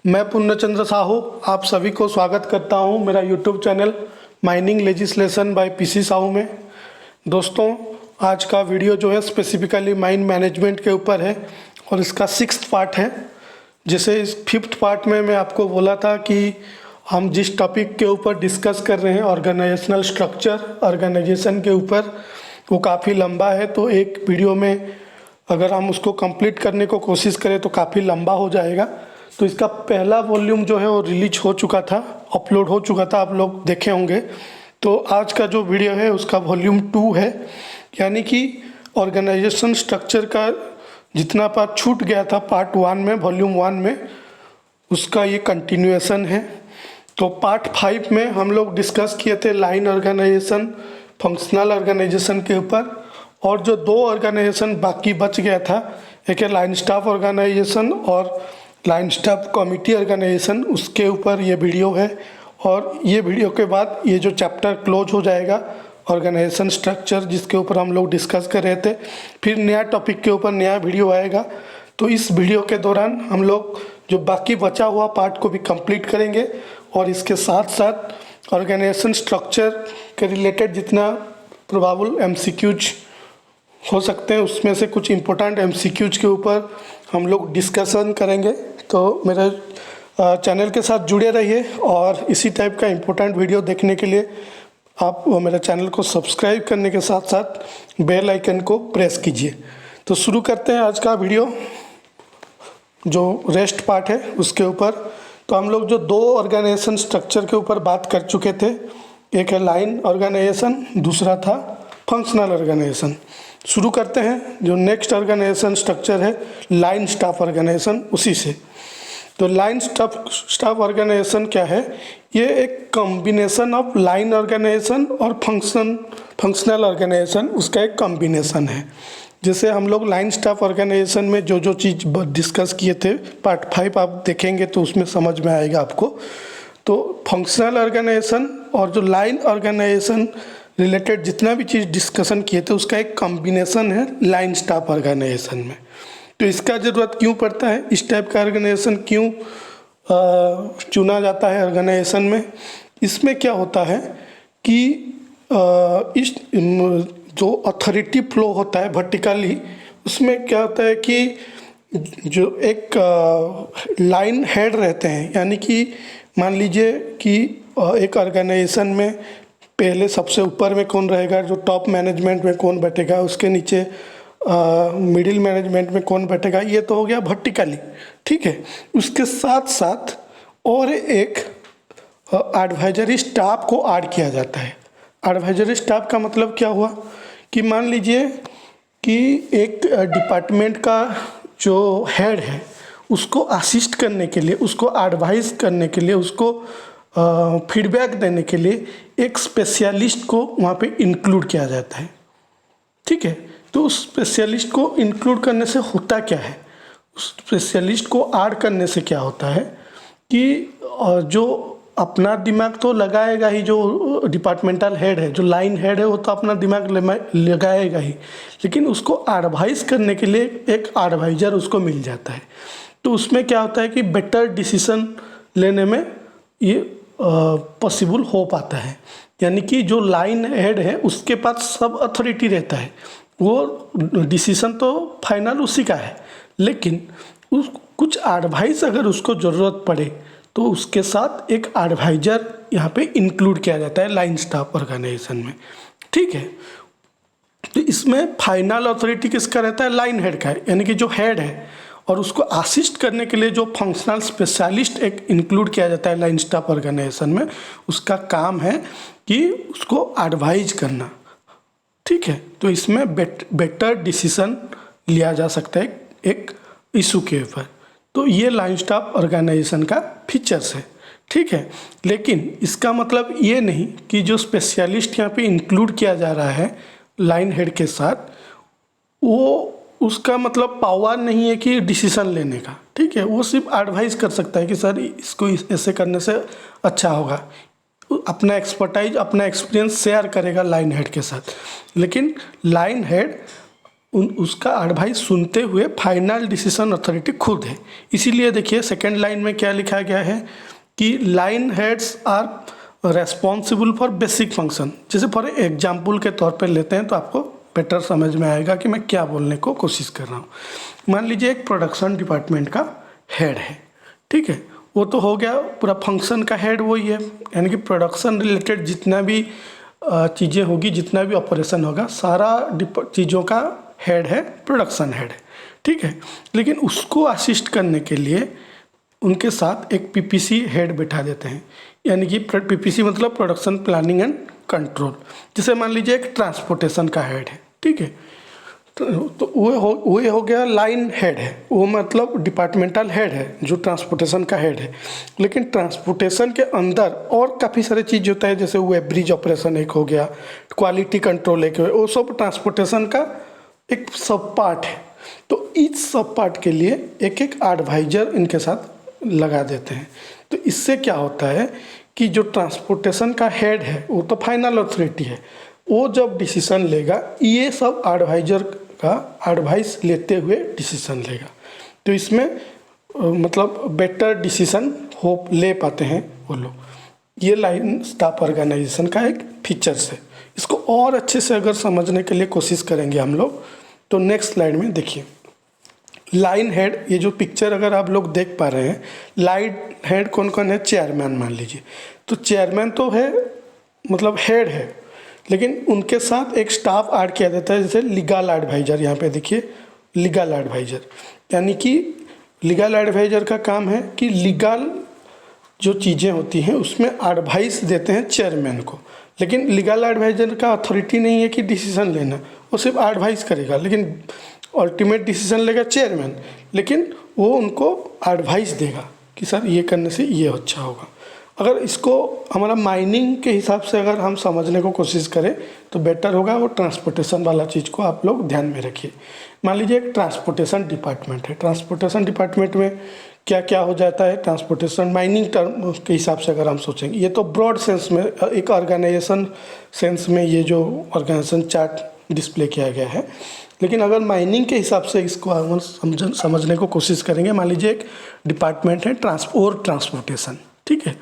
मैं पूर्णचंद्र साहू आप सभी को स्वागत करता हूं मेरा YouTube channel mining legislation by PC Sahu में। दोस्तों, आज का वीडियो जो है स्पेसिफिकली माइन मैनेजमेंट के ऊपर है और इसका 6th पार्ट है। जैसे इस 5th पार्ट में मैं आपको बोला था कि हम जिस टॉपिक के ऊपर डिस्कस कर रहे हैं ऑर्गेनाइजेशनल स्ट्रक्चर ऑर्गेनाइजेशन के ऊपर, वो काफ़ी लंबा है। तो एक वीडियो में अगर हम उसको कंप्लीट करने को कोशिश करें तो काफ़ी लंबा हो जाएगा। तो इसका पहला वॉल्यूम जो है वो रिलीज हो चुका था, अपलोड हो चुका था, आप लोग देखे होंगे। तो आज का जो वीडियो है उसका वॉल्यूम 2 है, यानी कि ऑर्गेनाइजेशन स्ट्रक्चर का जितना पार्ट छूट गया था पार्ट 1 में, वॉल्यूम 1 में, उसका ये कंटिन्यूएशन है। तो पार्ट 5 में हम लोग डिस्कस किए थे लाइन ऑर्गेनाइजेशन, फंक्शनल ऑर्गेनाइजेशन के ऊपर, और जो 2 ऑर्गेनाइजेशन बाकी बच गया था, एक है लाइन स्टाफ ऑर्गेनाइजेशन और लाइन स्टाफ कमिटी ऑर्गेनाइजेशन, उसके ऊपर ये वीडियो है। और ये वीडियो के बाद ये जो चैप्टर क्लोज हो जाएगा ऑर्गेनाइजेशन स्ट्रक्चर, जिसके ऊपर हम लोग डिस्कस कर रहे थे। फिर नया टॉपिक के ऊपर नया वीडियो आएगा। तो इस वीडियो के दौरान हम लोग जो बाकी बचा हुआ पार्ट को भी कंप्लीट करेंगे और इसके साथ साथ ऑर्गेनाइजेशन स्ट्रक्चर के रिलेटेड जितना प्रोबेबल एमसीक्यूज हो सकते हैं उसमें से कुछ इम्पोर्टेंट एमसीक्यूज के ऊपर हम लोग डिस्कशन करेंगे। तो मेरे चैनल के साथ जुड़े रहिए और इसी टाइप का इम्पोर्टेंट वीडियो देखने के लिए आप मेरे चैनल को सब्सक्राइब करने के साथ साथ बेल आइकन को प्रेस कीजिए। तो शुरू करते हैं आज का वीडियो, जो रेस्ट पार्ट है उसके ऊपर। तो हम लोग जो 2 ऑर्गेनाइजेशन स्ट्रक्चर के ऊपर बात कर चुके थे, एक है लाइन ऑर्गेनाइजेशन, दूसरा था फंक्शनल ऑर्गेनाइजेशन। शुरू करते हैं जो नेक्स्ट ऑर्गेनाइजेशन स्ट्रक्चर है लाइन स्टाफ ऑर्गेनाइजेशन, उसी से। तो लाइन स्टाफ ऑर्गेनाइजेशन क्या है? ये एक कॉम्बिनेशन ऑफ लाइन ऑर्गेनाइजेशन और फंक्शनल ऑर्गेनाइजेशन, उसका एक कॉम्बिनेशन है। जैसे हम लोग लाइन स्टाफ ऑर्गेनाइजेशन में जो जो चीज़ डिस्कस किए थे पार्ट 5 आप देखेंगे तो उसमें समझ में आएगा आपको। तो फंक्शनल ऑर्गेनाइजेशन और जो लाइन ऑर्गेनाइजेशन रिलेटेड जितना भी चीज़ डिस्कशन किए थे उसका एक कॉम्बिनेशन है लाइन स्टाफ ऑर्गेनाइजेशन में। तो इसका ज़रूरत क्यों पड़ता है, इस टाइप का ऑर्गेनाइजेशन क्यों चुना जाता है ऑर्गेनाइजेशन में? इसमें क्या होता है कि इस जो अथॉरिटी फ्लो होता है वर्टिकली, उसमें क्या होता है कि जो एक लाइन हेड रहते हैं, यानी कि मान लीजिए कि एक ऑर्गेनाइजेशन में पहले सबसे ऊपर में कौन रहेगा, जो टॉप मैनेजमेंट में कौन बैठेगा, उसके नीचे मिडिल मैनेजमेंट में कौन बैठेगा, ये तो हो गया वर्टिकली, ठीक है। उसके साथ साथ और एक एडवाइजरी स्टाफ को ऐड किया जाता है। एडवाइजरी स्टाफ का मतलब क्या हुआ कि मान लीजिए कि एक डिपार्टमेंट का जो हेड है उसको असिस्ट करने के लिए, उसको एडवाइस करने के लिए, उसको फीडबैक देने के लिए एक स्पेशलिस्ट को वहाँ पे इंक्लूड किया जाता है, ठीक है। तो उस स्पेशलिस्ट को इंक्लूड करने से होता क्या है, उस स्पेशलिस्ट को ऐड करने से क्या होता है कि जो अपना दिमाग तो लगाएगा ही, जो डिपार्टमेंटल हेड है, जो लाइन हेड है, वो तो अपना दिमाग लगाएगा ही, लेकिन उसको एडवाइस करने के लिए एक एडवाइज़र उसको मिल जाता है। तो उसमें क्या होता है कि बेटर डिसीजन लेने में ये पॉसिबल हो पाता है। यानी कि जो लाइन हेड है उसके पास सब अथॉरिटी रहता है, वो डिसीजन तो फाइनल उसी का है, लेकिन उस कुछ एडवाइस अगर उसको ज़रूरत पड़े तो उसके साथ एक एडवाइज़र यहाँ पे इंक्लूड किया जाता है लाइन स्टाफ ऑर्गेनाइजेशन में, ठीक है। तो इसमें फाइनल अथॉरिटी किसका रहता है? लाइन हेड का है, यानी कि जो हेड है, और उसको असिस्ट करने के लिए जो फंक्शनल स्पेशलिस्ट एक इंक्लूड किया जाता है लाइन स्टाफ ऑर्गेनाइजेशन में, उसका काम है कि उसको एडवाइज करना, ठीक है। तो इसमें बेटर डिसीजन लिया जा सकता है एक इशू के ऊपर। तो ये लाइन स्टाफ ऑर्गेनाइजेशन का फीचर्स है, ठीक है। लेकिन इसका मतलब ये नहीं कि जो स्पेशलिस्ट यहाँ पे इंक्लूड किया जा रहा है लाइन हेड के साथ, वो उसका मतलब पावर नहीं है कि डिसीजन लेने का, ठीक है। वो सिर्फ एडवाइस कर सकता है कि सर इसको ऐसे करने से अच्छा होगा, अपना एक्सपर्टाइज, अपना एक्सपीरियंस शेयर करेगा लाइन हेड के साथ। लेकिन लाइन हेड उसका एडवाइस सुनते हुए फाइनल डिसीजन अथॉरिटी खुद है। इसीलिए देखिए सेकेंड लाइन में क्या लिखा गया है कि line heads are responsible for basic function. जैसे फॉर एग्जाम्पल के तौर पर लेते हैं तो आपको बेटर समझ में आएगा कि मैं क्या बोलने को कोशिश कर रहा हूँ। मान लीजिए एक प्रोडक्शन डिपार्टमेंट का हेड है, ठीक है, वो तो हो गया, पूरा फंक्शन का हेड वही है, यानी कि प्रोडक्शन रिलेटेड जितना भी चीज़ें होगी, जितना भी ऑपरेशन होगा, सारा चीज़ों का हेड है प्रोडक्शन हेड है, ठीक है। लेकिन उसको असिस्ट करने के लिए उनके साथ एक पीपीसी हेड बैठा देते हैं, यानी कि पीपीसी मतलब प्रोडक्शन प्लानिंग एंड कंट्रोल। जैसे मान लीजिए एक ट्रांसपोर्टेशन का हेड है, ठीक है, तो वो हो गया लाइन हेड है, वो मतलब डिपार्टमेंटल हेड है जो ट्रांसपोर्टेशन का हेड है। लेकिन ट्रांसपोर्टेशन के अंदर और काफ़ी सारे चीज़ होता है, जैसे वेब ब्रिज ऑपरेशन एक हो गया, क्वालिटी कंट्रोल एक है, वो सब ट्रांसपोर्टेशन का एक सब पार्ट है। तो इस सब पार्ट के लिए एक एक एडवाइजर इनके साथ लगा देते हैं। तो इससे क्या होता है कि जो ट्रांसपोर्टेशन का हेड है वो तो फाइनल अथॉरिटी है, वो जब डिसीजन लेगा ये सब एडवाइजर का एडवाइस लेते हुए डिसीजन लेगा। तो इसमें मतलब बेटर डिसीजन हो ले पाते हैं वो लोग। ये लाइन स्टाफ ऑर्गेनाइजेशन का एक फीचर्स है। इसको और अच्छे से अगर समझने के लिए कोशिश करेंगे हम लोग तो नेक्स्ट स्लाइड में देखिए लाइन हेड, ये जो पिक्चर अगर आप लोग देख पा रहे हैं, लाइन हेड कौन कौन है? चेयरमैन मान लीजिए, तो चेयरमैन तो है मतलब हेड है, लेकिन उनके साथ एक स्टाफ ऐड किया जाता है, जैसे लीगल एडवाइजर। यहाँ पे देखिए लीगल एडवाइजर, यानी कि लीगल एडवाइजर का काम है कि लीगल जो चीज़ें होती हैं उसमें एडवाइस देते हैं चेयरमैन को। लेकिन लीगल एडवाइजर का अथॉरिटी नहीं है कि डिसीजन लेना, वो सिर्फ एडवाइस करेगा, लेकिन अल्टीमेट डिसीजन लेगा चेयरमैन, लेकिन वो उनको एडवाइस देगा कि सर ये करने से ये अच्छा होगा। अगर इसको हमारा माइनिंग के हिसाब से अगर हम समझने को कोशिश करें तो बेटर होगा, वो ट्रांसपोर्टेशन वाला चीज़ को आप लोग ध्यान में रखिए। मान लीजिए एक ट्रांसपोर्टेशन डिपार्टमेंट है, ट्रांसपोर्टेशन डिपार्टमेंट में क्या क्या हो जाता है? ट्रांसपोर्टेशन माइनिंग टर्म के हिसाब से अगर हम सोचेंगे, ये तो ब्रॉड सेंस में, एक ऑर्गेनाइजेशन सेंस में ये जो ऑर्गेनाइजेशन चार्ट डिस्प्ले किया गया है। लेकिन अगर माइनिंग के हिसाब से इसको हम समझने को कोशिश करेंगे, मान लीजिए एक डिपार्टमेंट है ट्रांसपोर्टेशन, ठीक है,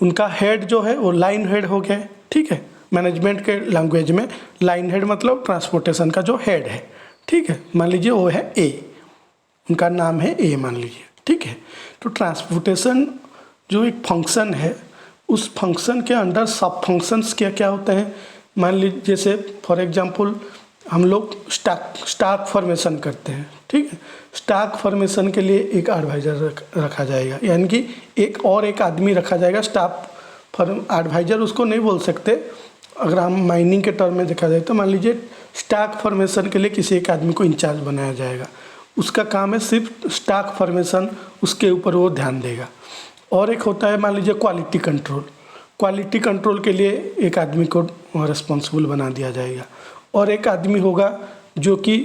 उनका हेड जो है वो लाइन हेड हो गया, ठीक है। मैनेजमेंट के लैंग्वेज में लाइन हेड मतलब ट्रांसपोर्टेशन का जो हेड है, ठीक है, मान लीजिए वो है ए, उनका नाम है ए मान लीजिए, ठीक है। तो ट्रांसपोर्टेशन जो एक फंक्शन है, उस फंक्शन के अंदर सब फंक्शंस क्या क्या होते हैं? मान लीजिए जैसे फॉर एग्जांपल हम लोग स्टॉक फॉर्मेशन करते हैं, ठीक है। स्टॉक फॉर्मेशन के लिए एक एडवाइज़र रखा जाएगा, यानी कि एक आदमी रखा जाएगा स्टाफ एडवाइज़र उसको नहीं बोल सकते। अगर हम माइनिंग के टर्म में देखा जाए तो मान लीजिए स्टॉक फॉर्मेशन के लिए किसी एक आदमी को इंचार्ज बनाया जाएगा, उसका काम है सिर्फ स्टॉक फॉर्मेशन, उसके ऊपर वो ध्यान देगा। और एक होता है मान लीजिए क्वालिटी कंट्रोल के लिए एक आदमी को रिस्पॉन्सिबल बना दिया जाएगा। और एक आदमी होगा जो कि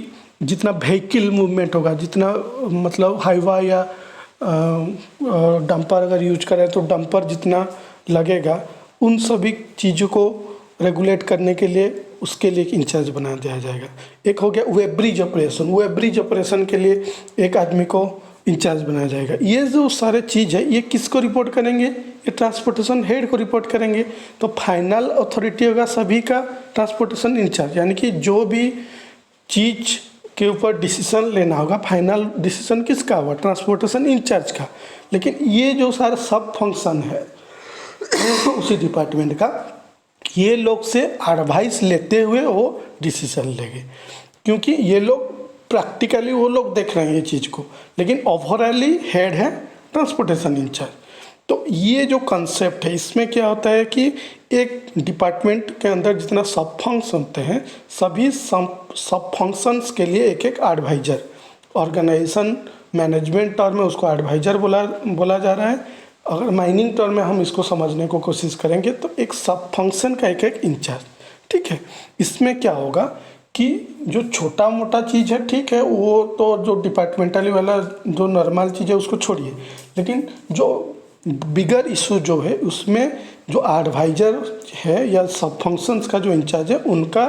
जितना व्हीकल मूवमेंट होगा, जितना मतलब हाईवा या डंपर अगर यूज करें तो डंपर जितना लगेगा, उन सभी चीज़ों को रेगुलेट करने के लिए उसके लिए एक इंचार्ज बना दिया जाएगा। एक हो गया वेब ब्रिज ऑपरेशन के लिए एक आदमी को इंचार्ज बनाया जाएगा। ये जो सारे चीज़ है ये किसको रिपोर्ट करेंगे? ये ट्रांसपोर्टेशन हेड को रिपोर्ट करेंगे। तो फाइनल अथॉरिटी होगा सभी का ट्रांसपोर्टेशन इंचार्ज, यानी कि जो भी चीज़ के ऊपर डिसीजन लेना होगा, फाइनल डिसीजन किसका होगा? ट्रांसपोर्टेशन इंचार्ज का। लेकिन ये जो सारा सब फंक्शन है उसी डिपार्टमेंट का, ये लोग से एडवाइस लेते हुए वो डिसीजन लेंगे, क्योंकि ये लोग प्रैक्टिकली वो लोग देख रहे हैं ये चीज़ को, लेकिन ओवरऑली हेड है ट्रांसपोर्टेशन इंचार्ज। तो ये जो कंसेप्ट है इसमें क्या होता है कि एक डिपार्टमेंट के अंदर जितना सब फंक्शन होते हैं, सभी सब फंक्शंस के लिए एक एक एडवाइजर, ऑर्गेनाइजेशन मैनेजमेंट टर्म में उसको एडवाइजर बोला जा रहा है। अगर माइनिंग टर्म में हम इसको समझने को कोशिश करेंगे तो एक सब फंक्शन का एक इंचार्ज, ठीक है। इसमें क्या होगा कि जो छोटा मोटा चीज़ है, ठीक है, वो तो जो डिपार्टमेंटली वाला जो नॉर्मल चीज़ है उसको छोड़िए, लेकिन जो बिगर इशू जो है उसमें जो एडवाइजर है या सब फंक्शंस का जो इंचार्ज है, उनका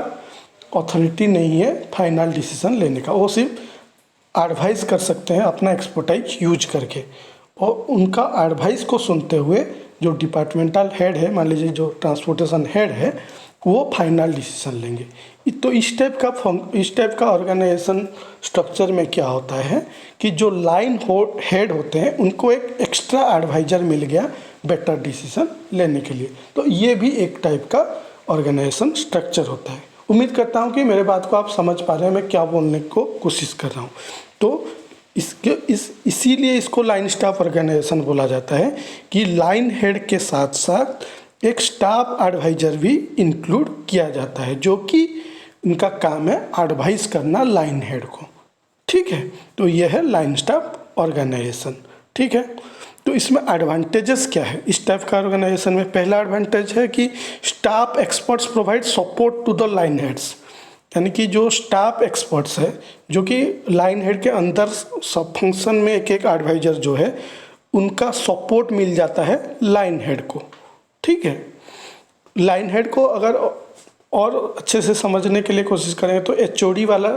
अथॉरिटी नहीं है फाइनल डिसीजन लेने का, वो सिर्फ एडवाइस कर सकते हैं अपना एक्सपर्टाइज यूज करके, और उनका एडवाइस को सुनते हुए जो डिपार्टमेंटल हेड है, मान लीजिए जो ट्रांसपोर्टेशन हेड है, वो फाइनल डिसीजन लेंगे। तो इस टाइप का ऑर्गेनाइजेशन स्ट्रक्चर में क्या होता है कि जो लाइन हेड होते हैं उनको एक एक्स्ट्रा एडवाइजर मिल गया बेटर डिसीजन लेने के लिए। तो ये भी एक टाइप का ऑर्गेनाइजेशन स्ट्रक्चर होता है। उम्मीद करता हूँ कि मेरे बात को आप समझ पा रहे हैं मैं क्या बोलने को कोशिश कर रहा हूँ। तो इसीलिए इसको लाइन स्टाफ ऑर्गेनाइजेशन बोला जाता है कि लाइन हेड के साथ साथ एक स्टाफ एडवाइजर भी इंक्लूड किया जाता है, जो कि उनका काम है एडवाइस करना लाइन हेड को। ठीक है, तो यह है लाइन स्टाफ ऑर्गेनाइजेशन। ठीक है, तो इसमें एडवांटेजेस क्या है इस टाइप का ऑर्गेनाइजेशन में? पहला एडवांटेज है कि staff experts provide support to the line heads, यानी कि जो स्टाफ एक्सपर्ट्स है जो कि लाइन हेड के अंदर सब फंक्शन में एक एडवाइजर जो है उनका सपोर्ट मिल जाता है लाइन हेड को। ठीक है, लाइन हेड को अगर और अच्छे से समझने के लिए कोशिश करें तो एचओडी वाला,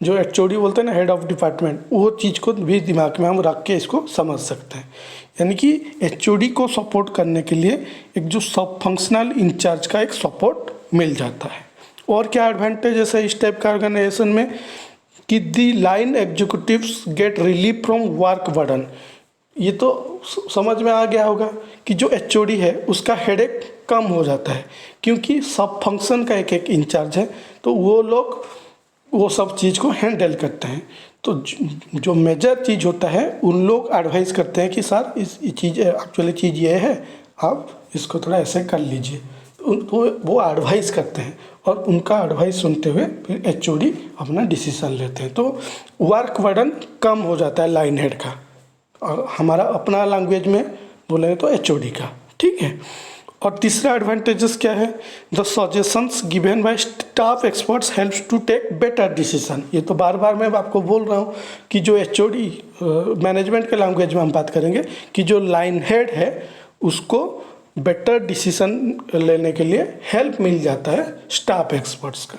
जो एचओडी बोलते हैं ना, हेड ऑफ डिपार्टमेंट, वो चीज़ को भी दिमाग में हम रख के इसको समझ सकते हैं। यानी कि एचओडी को सपोर्ट करने के लिए एक जो सब फंक्शनल इंचार्ज का एक सपोर्ट मिल जाता है। और क्या एडवांटेजेस है इस टाइप का ऑर्गेनाइजेशन में कि the line executives get relief from work burden. ये तो समझ में आ गया होगा कि जो एचओडी है उसका हेडेक कम हो जाता है, क्योंकि सब फंक्शन का एक इंचार्ज है, तो वो लोग वो सब चीज़ को हैंडल करते हैं। तो जो मेजर चीज़ होता है उन लोग एडवाइस करते हैं कि सर इस चीज़ एक्चुअली चीज़ ये है, आप इसको थोड़ा ऐसे कर लीजिए। तो वो एडवाइस करते हैं और उनका एडवाइस सुनते हुए फिर एचओडी अपना डिसीजन लेते हैं। तो वर्क बर्डन कम हो जाता है लाइन हेड का, और हमारा अपना लैंग्वेज में बोलेंगे तो एचओडी का। ठीक है, और तीसरा एडवांटेजेस क्या है? The suggestions given by staff experts helps to take better decision. ये तो बार बार मैं आपको बोल रहा हूँ कि जो एचओडी मैनेजमेंट के लैंग्वेज में हम बात करेंगे कि जो लाइन हेड है उसको बेटर डिसीजन लेने के लिए हेल्प मिल जाता है स्टाफ एक्सपर्ट्स का।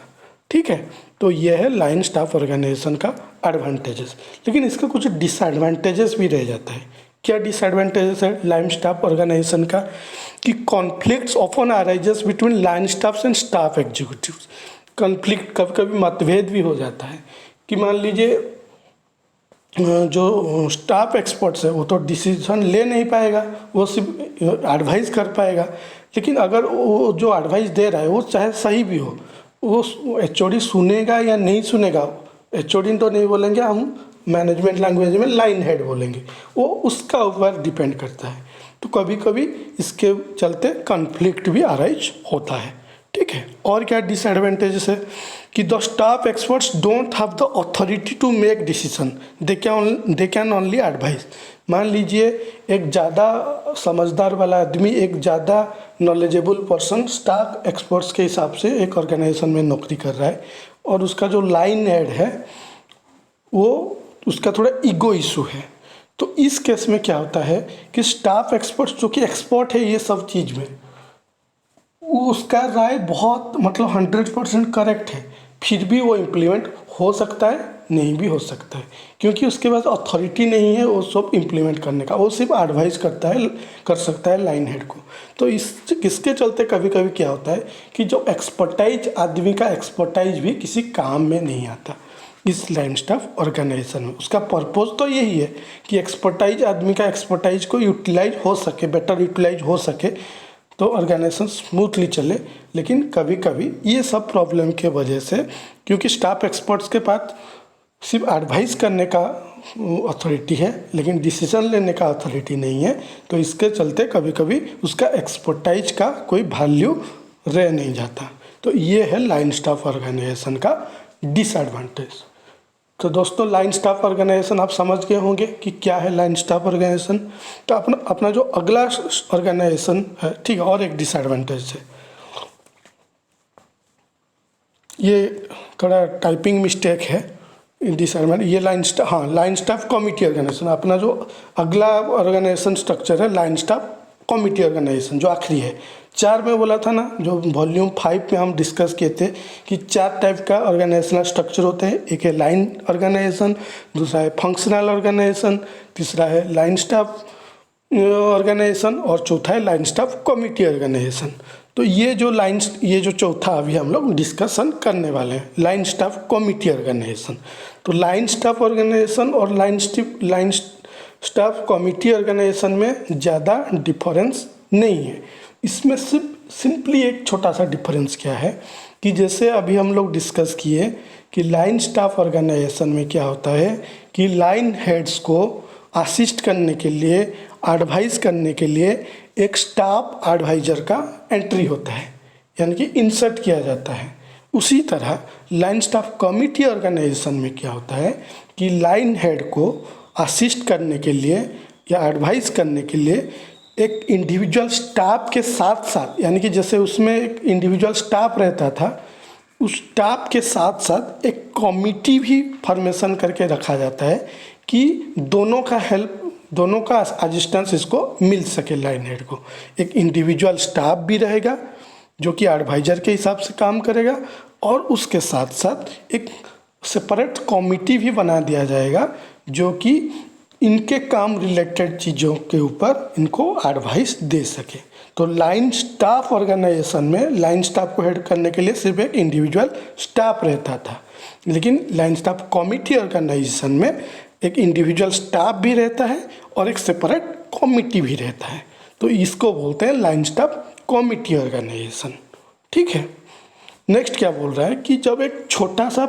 ठीक है, तो यह है लाइन स्टाफ ऑर्गेनाइजेशन का एडवांटेजेस। लेकिन इसका कुछ डिसएडवांटेजेस भी रह जाता है। क्या डिसएडवांटेजेस है लाइन स्टाफ ऑर्गेनाइजेशन का? कि conflicts often arises between line staffs and staff executives. Conflict, कभी कभी मतभेद भी हो जाता है कि मान लीजिए जो स्टाफ एक्सपर्ट्स है वो तो डिसीजन ले नहीं पाएगा, वो सिर्फ एडवाइस कर पाएगा। लेकिन अगर वो जो एडवाइस दे रहा है वो चाहे सही भी हो, वो एचओडी सुनेगा या नहीं सुनेगा, एचओडी तो नहीं बोलेंगे, हम मैनेजमेंट लैंग्वेज में लाइन हेड बोलेंगे, वो उसका ऊपर डिपेंड करता है। तो कभी कभी इसके चलते कॉन्फ्लिक्ट भी अराइज होता है। ठीक है, और क्या डिसएडवांटेजेस है? कि the staff experts don't have the authority to make decision, they can only advice. मान लीजिए एक ज़्यादा समझदार वाला आदमी, एक ज़्यादा नॉलेजेबल पर्सन स्टाफ एक्सपर्ट्स के हिसाब से एक ऑर्गेनाइजेशन में नौकरी कर रहा है, और उसका जो लाइन हेड है वो उसका थोड़ा ईगो इशू है। तो इस केस में क्या होता है कि स्टाफ एक्सपर्ट्स जो कि एक्सपर्ट है ये सब चीज़ में, उसका राय बहुत मतलब 100% करेक्ट है, फिर भी वो इम्प्लीमेंट हो सकता है, नहीं भी हो सकता है, क्योंकि उसके पास अथॉरिटी नहीं है वो सब इम्प्लीमेंट करने का, वो सिर्फ एडवाइस कर सकता है लाइन हेड को। तो इसके चलते कभी कभी क्या होता है कि जो एक्सपर्टाइज आदमी का एक्सपर्टाइज भी किसी काम में नहीं आता इस लाइन स्टाफ ऑर्गेनाइजेशन में। उसका पर्पज़ तो यही है कि एक्सपर्टाइज आदमी का एक्सपर्टाइज को यूटिलाइज हो सके, बेटर यूटिलाइज हो सके, तो ऑर्गेनाइजेशन स्मूथली चले। लेकिन कभी कभी ये सब प्रॉब्लम के वजह से, क्योंकि स्टाफ एक्सपर्ट्स के पास सिर्फ एडवाइस करने का अथॉरिटी है लेकिन डिसीजन लेने का अथॉरिटी नहीं है, तो इसके चलते कभी कभी उसका एक्सपर्टाइज का कोई वैल्यू रह नहीं जाता। तो ये है लाइन स्टाफ ऑर्गेनाइजेशन का डिसएडवांटेज। तो दोस्तों लाइन स्टाफ ऑर्गेनाइजेशन आप समझ गए होंगे कि क्या है लाइन स्टाफ ऑर्गेनाइजेशन। तो अपना जो अगला ऑर्गेनाइजेशन है, ठीक है, और एक डिसएडवांटेज है, ये थोड़ा टाइपिंग मिस्टेक है डिसएडवांटेज, ये लाइन स्टाफ कमिटी ऑर्गेनाइजेशन। अपना जो अगला ऑर्गेनाइजेशन स्ट्रक्चर है लाइन स्टाफ कमिटी ऑर्गेनाइजेशन, जो आखिरी है, 4 में बोला था ना, जो वॉल्यूम 5 में हम डिस्कस किए थे कि 4 टाइप का ऑर्गेनाइजेशनल स्ट्रक्चर होते हैं। एक है लाइन ऑर्गेनाइजेशन, दूसरा है फंक्शनल ऑर्गेनाइजेशन, तीसरा है लाइन स्टाफ ऑर्गेनाइजेशन और चौथा है लाइन स्टाफ कमिटी ऑर्गेनाइजेशन। तो ये जो चौथा अभी हम लोग डिस्कशन करने वाले हैं, लाइन स्टाफ कमिटी ऑर्गेनाइजेशन। तो लाइन स्टाफ ऑर्गेनाइजेशन और लाइन स्टाफ कमिटी ऑर्गेनाइजेशन में ज़्यादा डिफरेंस नहीं है। इसमें सिंपली एक छोटा सा डिफरेंस क्या है कि जैसे अभी हम लोग डिस्कस किए कि लाइन स्टाफ ऑर्गेनाइजेशन में क्या होता है कि लाइन हेड्स को असिस्ट करने के लिए, एडवाइस करने के लिए एक स्टाफ एडवाइज़र का एंट्री होता है, यानी कि इंसर्ट किया जाता है। उसी तरह लाइन स्टाफ कमिटी ऑर्गेनाइजेशन में क्या होता है कि लाइन हेड को असिस्ट करने के लिए या एडवाइस करने के लिए एक इंडिविजुअल स्टाफ के साथ साथ, यानी कि जैसे उसमें एक इंडिविजुअल स्टाफ रहता था, उस स्टाफ के साथ साथ एक कमिटी भी फॉर्मेशन करके रखा जाता है कि दोनों का असिस्टेंस इसको मिल सके। लाइन हेड को एक इंडिविजुअल स्टाफ भी रहेगा जो कि एडवाइज़र के हिसाब से काम करेगा, और उसके साथ साथ एक सेपरेट कमिटी भी बना दिया जाएगा जो कि इनके काम रिलेटेड चीज़ों के ऊपर इनको एडवाइस दे सके। तो लाइन स्टाफ ऑर्गेनाइजेशन में लाइन स्टाफ को हेड करने के लिए सिर्फ एक इंडिविजुअल स्टाफ रहता था, लेकिन लाइन स्टाफ कमिटी ऑर्गेनाइजेशन में एक इंडिविजुअल स्टाफ भी रहता है और एक सेपरेट कमिटी भी रहता है। तो इसको बोलते हैं लाइन स्टाफ कमिटी ऑर्गेनाइजेशन। ठीक है। नेक्स्ट क्या बोल रहा है कि जब एक छोटा सा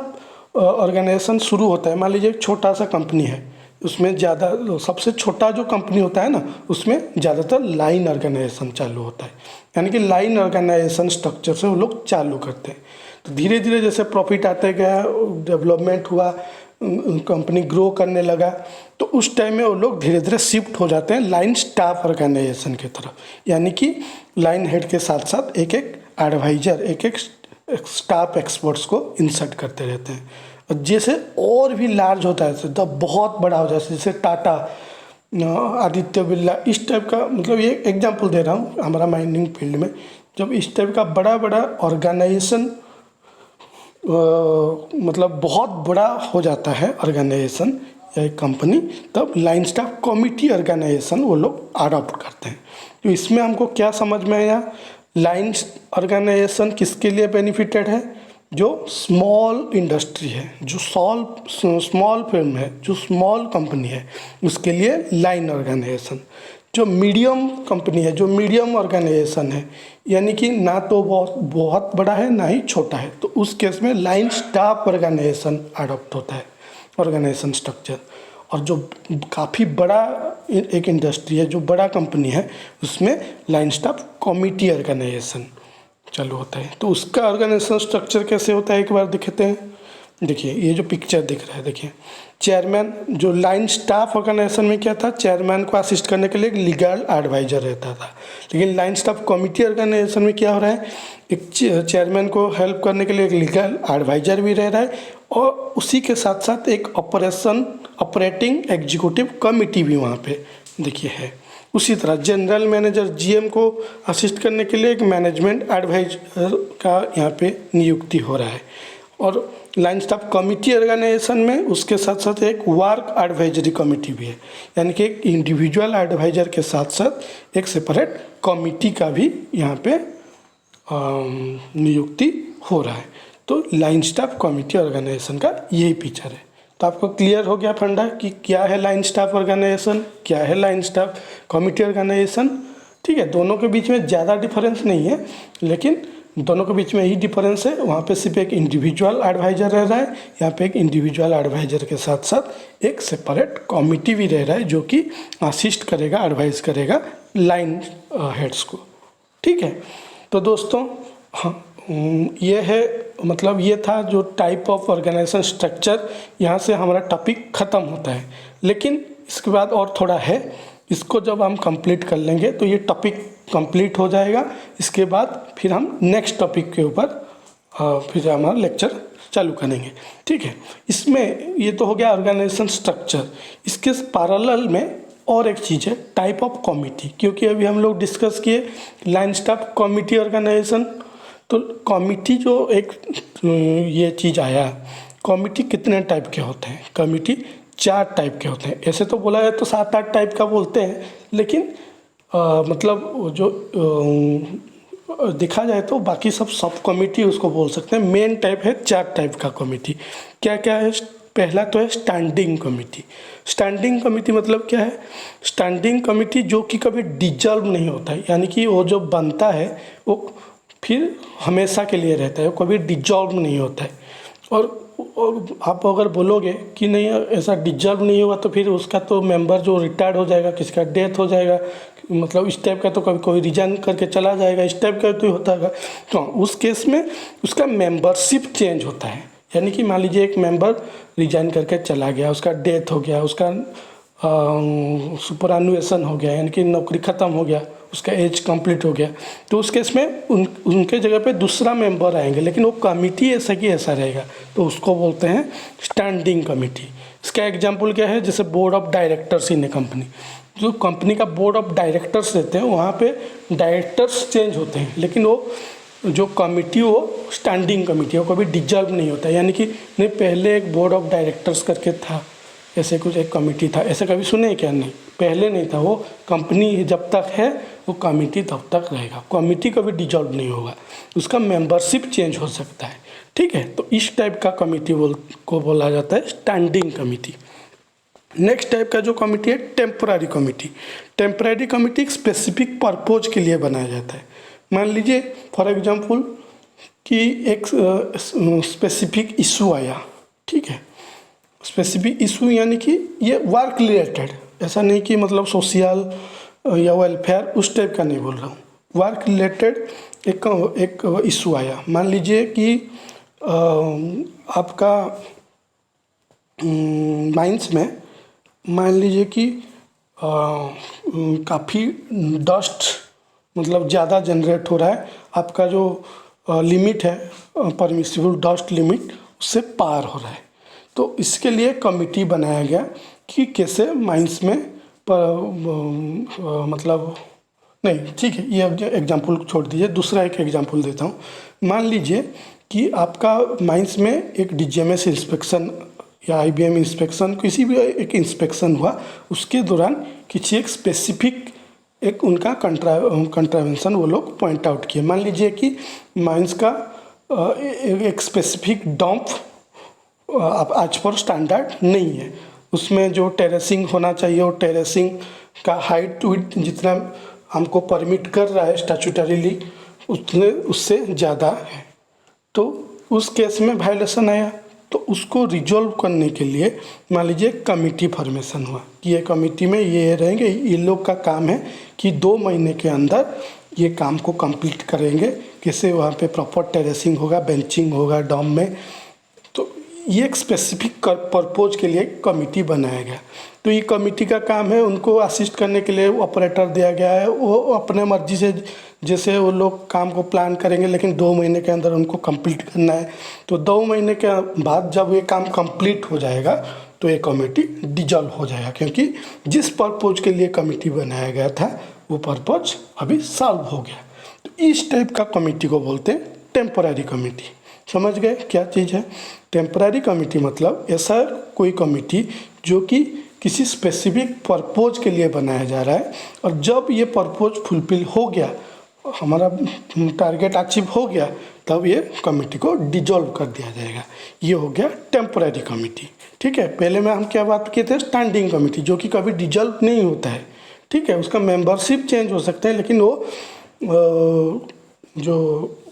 ऑर्गेनाइजेशन शुरू होता है, मान लीजिए एक छोटा सा कंपनी है, उसमें सबसे छोटा जो कंपनी होता है ना, उसमें ज़्यादातर लाइन ऑर्गेनाइजेशन चालू होता है, यानी कि लाइन ऑर्गेनाइजेशन स्ट्रक्चर से वो लोग चालू करते हैं। तो धीरे धीरे जैसे प्रॉफिट आते गया, डेवलपमेंट हुआ, कंपनी ग्रो करने लगा, तो उस टाइम में वो लोग धीरे धीरे शिफ्ट हो जाते हैं लाइन स्टाफ ऑर्गेनाइजेशन की तरफ, यानी कि लाइन हेड के साथ साथ एक एक एडवाइज़र, एक एक स्टाफ एक्सपर्ट्स को इंसर्ट करते रहते हैं। और जैसे और भी लार्ज होता है, तब बहुत बड़ा हो जाता है, जैसे टाटा, आदित्य बिरला, इस टाइप का, मतलब ये एग्जांपल दे रहा हूँ हमारा माइनिंग फील्ड में, जब इस टाइप का बड़ा बड़ा ऑर्गेनाइजेशन मतलब बहुत बड़ा हो जाता है ऑर्गेनाइजेशन या एक कंपनी, तब लाइन स्टाफ कमिटी ऑर्गेनाइजेशन वो लोग अडॉप्ट करते हैं। तो इसमें हमको क्या समझ में आया, लाइन ऑर्गेनाइजेशन किसके लिए बेनिफिटेड है, जो स्मॉल इंडस्ट्री है, जो स्मॉल फिर्म है, जो स्मॉल कंपनी है, उसके लिए लाइन ऑर्गेनाइजेशन। जो मीडियम कंपनी है, जो मीडियम ऑर्गेनाइजेशन है, यानी कि ना तो बहुत बड़ा है ना ही छोटा है, तो उस केस में लाइन स्टाफ ऑर्गेनाइजेशन अडॉप्ट होता है, ऑर्गेनाइजेशन स्ट्रक्चर। और जो काफ़ी बड़ा एक इंडस्ट्री है, जो बड़ा कंपनी है, उसमें लाइन स्टाफ कमिटी ऑर्गेनाइजेशन चालू होता है। तो उसका ऑर्गेनाइजेशन स्ट्रक्चर कैसे होता है एक बार देखते हैं। देखिए ये जो पिक्चर दिख रहा है, देखिए चेयरमैन, जो लाइन स्टाफ ऑर्गेनाइजेशन में क्या था, चेयरमैन को असिस्ट करने के लिए एक लीगल एडवाइज़र रहता था, लेकिन लाइन स्टाफ कमिटी ऑर्गेनाइजेशन में क्या हो रहा है, एक चेयरमैन को हेल्प करने के लिए एक लीगल एडवाइज़र भी रह रहा है, और उसी के साथ साथ एक ऑपरेटिंग एग्जीक्यूटिव कमिटी भी वहाँ पे देखिए है। उसी तरह जनरल मैनेजर जीएम को असिस्ट करने के लिए एक मैनेजमेंट एडवाइज़र का यहाँ पे नियुक्ति हो रहा है। और लाइन स्टाफ कमिटी ऑर्गेनाइजेशन में उसके साथ साथ एक वर्क एडवाइजरी कमिटी भी है, यानी कि एक इंडिविजुअल एडवाइज़र के साथ साथ एक सेपरेट कमिटी का भी यहाँ पे नियुक्ति हो रहा है। तो लाइन स्टाफ कमिटी ऑर्गेनाइजेशन का यही पिक्चर है। तो आपको क्लियर हो गया फंडा कि क्या है लाइन स्टाफ ऑर्गेनाइजेशन, क्या है लाइन स्टाफ कमिटी ऑर्गेनाइजेशन। ठीक है, दोनों के बीच में ज़्यादा डिफरेंस नहीं है, लेकिन दोनों के बीच में यही डिफरेंस है, वहाँ पे सिर्फ एक इंडिविजुअल एडवाइज़र रह रहा है, यहाँ पे एक इंडिविजुअल एडवाइज़र के साथ साथ एक सेपरेट कमिटी भी रह रहा है जो कि असिस्ट करेगा, एडवाइस करेगा लाइन हेड्स को। ठीक है, तो दोस्तों हाँ ये है, मतलब ये था जो टाइप ऑफ ऑर्गेनाइजेशन स्ट्रक्चर, यहाँ से हमारा टॉपिक ख़त्म होता है। लेकिन इसके बाद और थोड़ा है, इसको जब हम कंप्लीट कर लेंगे तो ये टॉपिक कंप्लीट हो जाएगा। इसके बाद फिर हम नेक्स्ट टॉपिक के ऊपर फिर हमारा लेक्चर चालू करेंगे। ठीक है, इसमें ये तो हो गया ऑर्गेनाइजेशन स्ट्रक्चर। इसके पैरेलल में और एक चीज़ है टाइप ऑफ कमिटी, क्योंकि अभी हम लोग डिस्कस किए लाइन स्टाफ कमिटी ऑर्गेनाइजेशन। तो कमिटी जो एक ये चीज़ आया, कमिटी कितने टाइप के होते हैं? कमिटी 4 टाइप के होते हैं। ऐसे तो बोला है तो 7-8 टाइप का बोलते हैं, लेकिन मतलब जो देखा जाए तो बाकी सब कमिटी उसको बोल सकते हैं। मेन टाइप है 4 टाइप का कमिटी। क्या क्या है? पहला तो है स्टैंडिंग कमिटी। स्टैंडिंग कमिटी मतलब क्या है? स्टैंडिंग कमिटी जो कि कभी डिजॉल्व नहीं होता है, यानी कि वो जो बनता है वो फिर हमेशा के लिए रहता है, वो कभी डिजॉल्व नहीं होता है। और आप अगर बोलोगे कि नहीं ऐसा डिजॉल्व नहीं होगा तो फिर उसका तो मेंबर जो रिटायर्ड हो जाएगा, किसका डेथ हो जाएगा, मतलब इस टाइप का, तो कभी कोई रिजाइन करके चला जाएगा, इस टाइप का तो होता है। तो उस केस में उसका मेंबरशिप चेंज होता है। यानी कि मान लीजिए एक मेंबर रिजाइन करके चला गया, उसका डेथ हो गया, उसका सुपरएनुएशन हो गया, यानी कि नौकरी ख़त्म हो गया, उसका एज कंप्लीट हो गया, तो उस केस में उनके जगह पे दूसरा मेंबर आएंगे, लेकिन वो कमिटी ऐसा कि ऐसा रहेगा, तो उसको बोलते हैं स्टैंडिंग कमिटी। इसका एग्जांपल क्या है? जैसे board of directors in A company, जो कंपनी का बोर्ड ऑफ डायरेक्टर्स रहते हैं वहाँ पे डायरेक्टर्स चेंज होते हैं, लेकिन वो जो कमिटी वो स्टैंडिंग कमिटी है, वो कभी डिजॉल्व नहीं होता। यानी कि नहीं पहले एक बोर्ड ऑफ डायरेक्टर्स करके था, ऐसे कुछ एक कमिटी था, ऐसे कभी सुने क्या? नहीं, पहले नहीं था। वो कंपनी जब तक है वो कमिटी तब तक रहेगा, कमिटी कभी डिजॉल्व नहीं होगा, उसका मेंबरशिप चेंज हो सकता है। ठीक है, तो इस टाइप का कमिटी को बोला जाता है स्टैंडिंग कमिटी। नेक्स्ट टाइप का जो कमिटी है टेम्पररी कमिटी। टेम्पररी कमिटी एक स्पेसिफिक पर्पज़ के लिए बनाया जाता है। मान लीजिए फॉर एग्जांपल कि एक स्पेसिफिक इशू आया, ठीक है, स्पेसिफिक इशू यानी कि ये वर्क रिलेटेड, ऐसा नहीं कि मतलब सोशल या वेलफेयर उस टाइप का नहीं बोल रहा हूँ, वर्क रिलेटेड एक इशू आया। मान लीजिए कि आपका माइंस में मान लीजिए कि काफ़ी डस्ट मतलब ज़्यादा जनरेट हो रहा है, आपका जो लिमिट है परमिसिबल डस्ट लिमिट उससे पार हो रहा है। तो इसके लिए कमिटी बनाया गया कि कैसे माइंस में मतलब नहीं, ठीक है, ये एग्जांपल छोड़ दीजिए, दूसरा एक एग्जांपल देता हूँ। मान लीजिए कि आपका माइंस में एक डीजीएमएस इंस्पेक्शन या आईबीएम इंस्पेक्शन, किसी भी एक इंस्पेक्शन हुआ, उसके दौरान किसी एक स्पेसिफिक एक उनका कंट्रावेंशन वो लोग पॉइंट आउट किए। मान लीजिए कि माइंस का एक स्पेसिफिक डंप आज पर स्टैंडर्ड नहीं है, उसमें जो टेरेसिंग होना चाहिए वो टेरेसिंग का हाइट विड्थ जितना हमको परमिट कर रहा है स्टैट्यूटरीली उतने उससे ज़्यादा है, तो उस केस में वायलेशन आया। तो उसको रिजॉल्व करने के लिए मान लीजिए कमिटी फॉर्मेशन हुआ कि ये कमिटी में ये रहेंगे, ये लोग का काम है कि 2 महीने के अंदर ये काम को कंप्लीट करेंगे, कैसे वहाँ पे प्रॉपर टेरेसिंग होगा, बेंचिंग होगा डॉम में। तो ये एक स्पेसिफिक पर्पज़ के लिए कमिटी बनाया गया। तो ये कमिटी का काम है, उनको असिस्ट करने के लिए ऑपरेटर दिया गया है, वो अपने मर्जी से जैसे वो लोग काम को प्लान करेंगे, लेकिन 2 महीने के अंदर उनको कंप्लीट करना है। तो 2 महीने के बाद जब ये काम कंप्लीट हो जाएगा तो ये कमेटी डिजॉल्व हो जाएगा, क्योंकि जिस पर्पज़ के लिए कमेटी बनाया गया था वो पर्पज़ अभी सॉल्व हो गया। तो इस टाइप का कमेटी को बोलते हैं टेम्पररी कमेटी। समझ गए क्या चीज़ है? टेम्पररी कमेटी मतलब ऐसा कोई कमेटी जो कि किसी स्पेसिफिक पर्पज़ के लिए बनाया जा रहा है, और जब ये पर्पज़ फुलफिल हो गया, हमारा टारगेट अचीव हो गया, तब ये कमेटी को डिजॉल्व कर दिया जाएगा। ये हो गया टेम्पररी कमेटी। ठीक है, पहले में हम क्या बात किए थे? स्टैंडिंग कमेटी, जो कि कभी डिजॉल्व नहीं होता है। ठीक है, उसका मेंबरशिप चेंज हो सकते हैं, लेकिन वो जो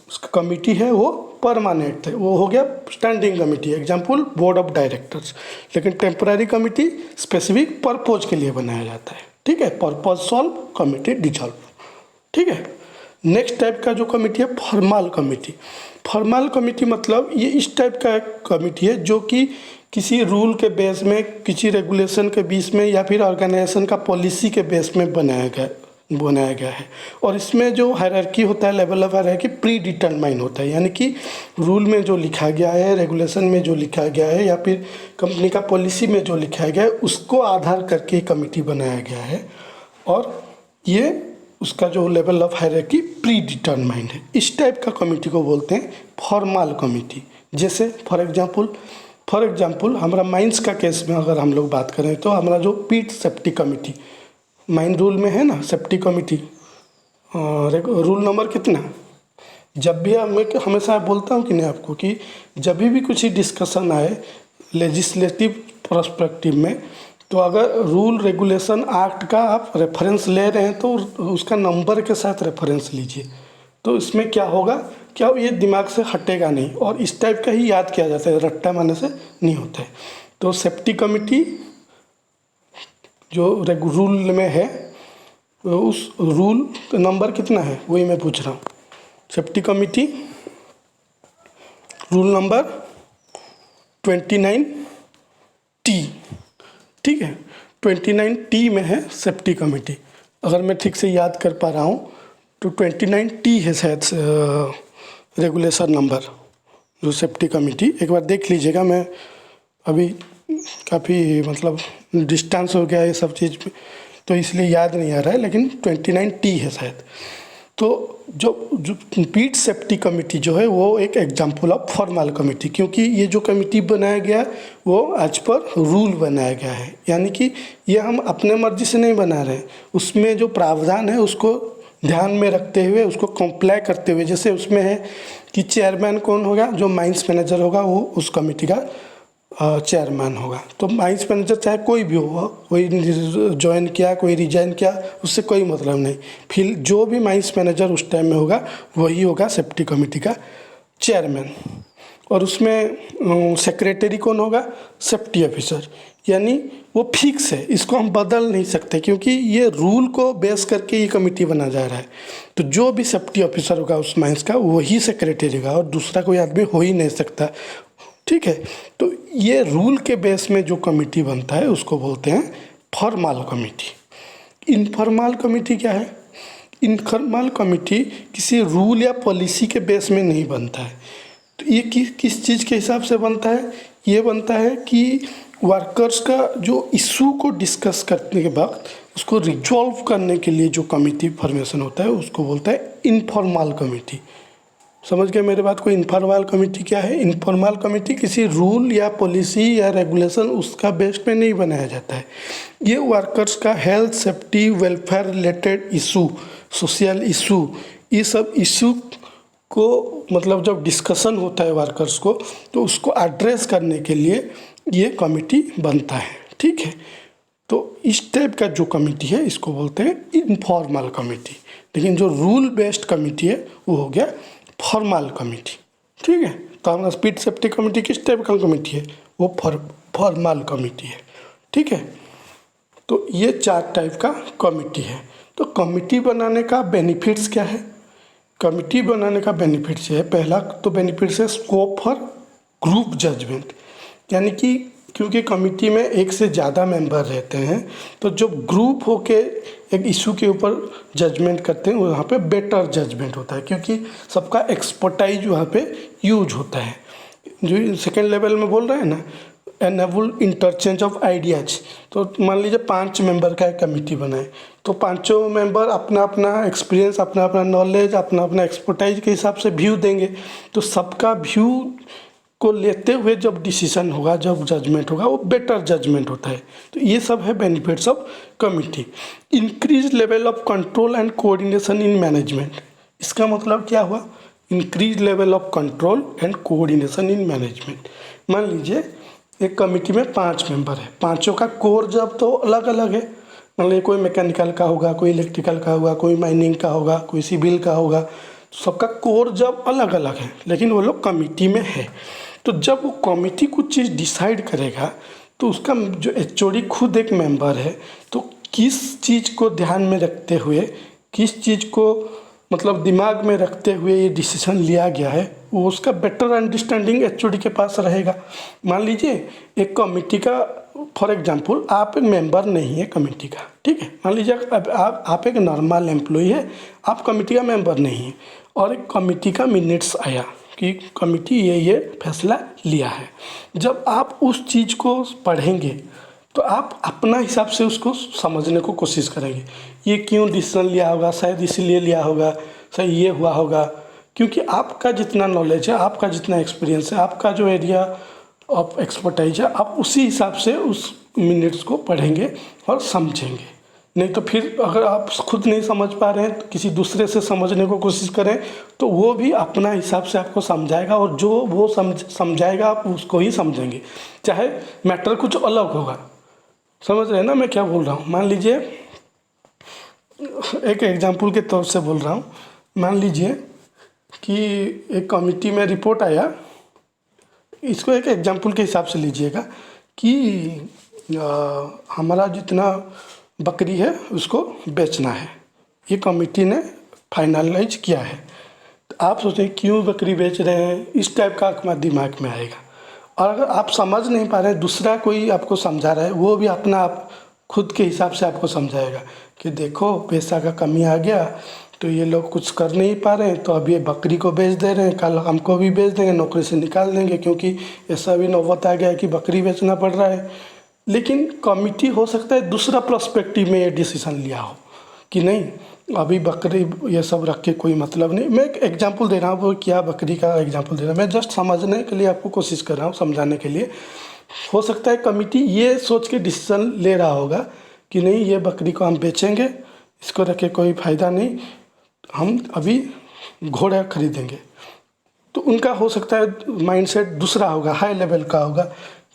उसका कमेटी है वो परमानेंट है, वो हो गया standing committee. Example board of directors. लेकिन टेम्पररी कमेटी स्पेसिफिक पर्पज़ के लिए बनाया जाता है। ठीक है, पर्पज़ सॉल्व, कमेटी डिजॉल्व। ठीक है, नेक्स्ट टाइप का जो कमेटी है फॉर्मल कमेटी। फॉर्मल कमेटी मतलब ये इस टाइप का कमेटी है जो कि किसी रूल के बेस में, किसी रेगुलेशन के बेस में, या फिर ऑर्गेनाइजेशन का पॉलिसी के बेस में बनाया गया बनाया गया है। और इसमें जो हायरार्की होता है, level of hierarchy pre determine होता है, यानी कि रूल में जो लिखा गया है, रेगुलेशन में जो लिखा गया है, या फिर कंपनी का पॉलिसी में जो लिखा गया है, उसको आधार करके कमेटी बनाया गया है। और ये उसका जो level of hierarchy pre determined है। इस टाइप का कमेटी को बोलते हैं फॉर्मल कमेटी। जैसे फॉर एग्जांपल हमारा माइंस का केस में अगर हम लोग बात करें तो हमारा जो पीट सेफ्टी कमेटी माइन रूल में है ना, सेफ्टी कमेटी रूल नंबर कितना, जब भी मैं हमेशा बोलता हूँ कि नहीं आपको कि जब भी कुछ डिस्कशन आए लेजिस्लेटिव पर्सपेक्टिव में, तो अगर रूल रेगुलेशन एक्ट का आप रेफरेंस ले रहे हैं तो उसका नंबर के साथ रेफरेंस लीजिए। तो इसमें क्या होगा, क्या ये दिमाग से हटेगा नहीं, और इस टाइप का ही याद किया जाता है, रट्टा मारने से नहीं होता है। तो सेफ्टी कमेटी जो रूल में है, उस रूल नंबर कितना है वही मैं पूछ रहा हूँ। Safety committee rule number 29T, ठीक है, 29T में है सेफ्टी कमेटी। अगर मैं ठीक से याद कर पा रहा हूँ तो 29T है शायद रेगुलेशन नंबर जो सेफ्टी कमेटी। एक बार देख लीजिएगा, मैं अभी काफ़ी मतलब डिस्टेंस हो गया ये सब चीज़ तो इसलिए याद नहीं आ रहा है, लेकिन 29T है शायद। तो जो पीट सेफ्टी कमेटी जो है वो एक एग्जाम्पल ऑफ फॉर्मल कमेटी, क्योंकि ये जो कमेटी बनाया गया वो आज पर रूल बनाया गया है, यानी कि ये हम अपने मर्जी से नहीं बना रहे हैं, उसमें जो प्रावधान है उसको ध्यान में रखते हुए, उसको कंप्लाई करते हुए। जैसे उसमें है कि चेयरमैन कौन होगा, जो माइंस मैनेजर होगा वो उस कमेटी का चेयरमैन होगा। तो माइंस मैनेजर चाहे कोई भी हो, कोई ज्वाइन किया कोई रिजाइन किया, उससे कोई मतलब नहीं, फिर जो भी माइंस मैनेजर उस टाइम में होगा वही होगा सेफ्टी कमेटी का चेयरमैन। और उसमें सेक्रेटरी कौन होगा, सेफ्टी ऑफिसर, यानी वो फिक्स है, इसको हम बदल नहीं सकते क्योंकि ये रूल को बेस करके ये कमेटी बना जा रहा है। तो जो भी सेफ्टी ऑफिसर होगा उस माइंस का वही सेक्रेटरी होगा और दूसरा कोई आदमी हो ही नहीं सकता, ठीक है। तो ये रूल के बेस में जो कमेटी बनता है उसको बोलते हैं फॉर्मल कमेटी। इनफॉर्मल कमेटी क्या है, इनफॉर्मल कमेटी किसी रूल या पॉलिसी के बेस में नहीं बनता है। तो ये किस चीज़ के हिसाब से बनता है, ये बनता है कि वर्कर्स का जो इशू को डिस्कस करने के बाद उसको रिजॉल्व करने के लिए जो कमेटी फॉर्मेशन होता है उसको बोलता है इनफॉर्मल कमेटी। समझ गए मेरे बात को। इनफॉर्मल कमेटी क्या है, इनफॉर्मल कमेटी किसी रूल या पॉलिसी या रेगुलेशन उसका बेस पे नहीं बनाया जाता है। ये वर्कर्स का health safety welfare related issue, social issue, ये सब इशू को मतलब जब डिस्कशन होता है वर्कर्स को तो उसको एड्रेस करने के लिए ये कमेटी बनता है, ठीक है। तो इस टाइप का जो कमेटी है इसको बोलते हैं इनफॉर्मल कमेटी। लेकिन जो रूल बेस्ड कमेटी है वो हो गया फॉर्मल कमेटी, ठीक है। तो हमारा स्पीड सेफ्टी कमेटी किस टाइप का कमेटी है, वो फॉर्मल कमेटी है, ठीक है। तो ये 4 टाइप का कमेटी है। तो कमेटी बनाने का बेनिफिट्स क्या है, कमेटी बनाने का बेनिफिट्स है, पहला तो बेनिफिट्स है स्कोप फॉर ग्रुप जजमेंट, यानी कि क्योंकि कमेटी में एक से ज़्यादा मेंबर रहते हैं तो जो ग्रुप होके एक इशू के ऊपर जजमेंट करते हैं वहाँ पे बेटर जजमेंट होता है, क्योंकि सबका एक्सपर्टाइज वहाँ पे यूज होता है। जो सेकेंड लेवल में बोल रहे हैं ना, एनेबल इंटरचेंज ऑफ आइडियाज। तो मान लीजिए 5 मेंबर का एक कमेटी बनाए तो पांचों मेंबर अपना अपना एक्सपीरियंस, अपना अपना नॉलेज, अपना अपना एक्सपर्टाइज के हिसाब से व्यू देंगे। तो सबका व्यू को लेते हुए जब डिसीजन होगा, जब जजमेंट होगा, वो बेटर जजमेंट होता है। तो ये सब है benefits of committee. Increase level of control and coordination in management. इसका मतलब क्या हुआ, increase level of control and coordination in management. मान लीजिए एक कमेटी में 5 मेंबर है, पांचों का कोर जब तो अलग अलग है। मान लीजिए कोई मैकेनिकल का होगा, कोई इलेक्ट्रिकल का होगा, कोई माइनिंग का होगा, कोई सिविल का होगा, सबका कोर जब अलग अलग है लेकिन वो लोग कमेटी में है। तो जब वो कमेटी कुछ चीज़ डिसाइड करेगा तो उसका जो एचओडी खुद एक मेंबर है, तो किस चीज़ को ध्यान में रखते हुए, किस चीज़ को मतलब दिमाग में रखते हुए ये डिसीजन लिया गया है, वो उसका बेटर अंडरस्टैंडिंग एचओडी के पास रहेगा। मान लीजिए एक कमेटी का फॉर एग्जांपल आप एक मेंबर नहीं है कमेटी का, ठीक है। मान लीजिए अब आप एक नॉर्मल एम्प्लॉय है, आप कमेटी का मेंबर नहीं है, और एक कमेटी का मिनट्स आया कि कमेटी ये फैसला लिया है। जब आप उस चीज़ को पढ़ेंगे तो आप अपना हिसाब से उसको समझने को कोशिश करेंगे, ये क्यों डिसीजन लिया होगा, शायद इसीलिए लिया होगा, शायद ये हुआ होगा। क्योंकि आपका जितना नॉलेज है, आपका जितना एक्सपीरियंस है, आपका जो एरिया ऑफ एक्सपर्टाइज है, आप उसी हिसाब से उस मिनट्स को पढ़ेंगे और समझेंगे। नहीं तो फिर अगर आप खुद नहीं समझ पा रहे हैं तो किसी दूसरे से समझने को कोशिश करें तो वो भी अपना हिसाब से आपको समझाएगा, और जो वो समझाएगा आप उसको ही समझेंगे, चाहे मैटर कुछ अलग होगा। समझ रहे हैं ना मैं क्या बोल रहा हूँ। मान लीजिए एक एग्जांपल के तौर से बोल रहा हूँ, मान लीजिए कि एक कमेटी में रिपोर्ट आया, इसको एक एग्जांपल के हिसाब से लीजिएगा कि हमारा जितना बकरी है उसको बेचना है, ये कमेटी ने फाइनलाइज किया है। तो आप सोचें क्यों बकरी बेच रहे हैं, इस टाइप का आपका दिमाग में आएगा। और अगर आप समझ नहीं पा रहे हैं, दूसरा कोई आपको समझा रहा है, वो भी अपना आप खुद के हिसाब से आपको समझाएगा कि देखो पैसा का कमी आ गया तो ये लोग कुछ कर नहीं पा रहे हैं, तो अब ये बकरी को बेच दे रहे हैं, कल हमको भी बेच देंगे, नौकरी से निकाल देंगे, क्योंकि ऐसा भी नौबत आ गया है कि बकरी बेचना पड़ रहा है। लेकिन कमिटी हो सकता है दूसरा पर्सपेक्टिव में ये डिसीजन लिया हो कि नहीं, अभी बकरी ये सब रख के कोई मतलब नहीं। मैं एक एग्जांपल दे रहा हूँ, वो क्या बकरी का एग्जांपल दे रहा हूँ, मैं जस्ट समझने के लिए आपको कोशिश कर रहा हूँ, समझाने के लिए। हो सकता है कमिटी ये सोच के डिसीजन ले रहा होगा कि नहीं, ये बकरी को हम बेचेंगे, इसको रख के कोई फ़ायदा नहीं, हम अभी घोड़ा खरीदेंगे। तो उनका हो सकता है माइंडसेट दूसरा होगा, हाई लेवल का होगा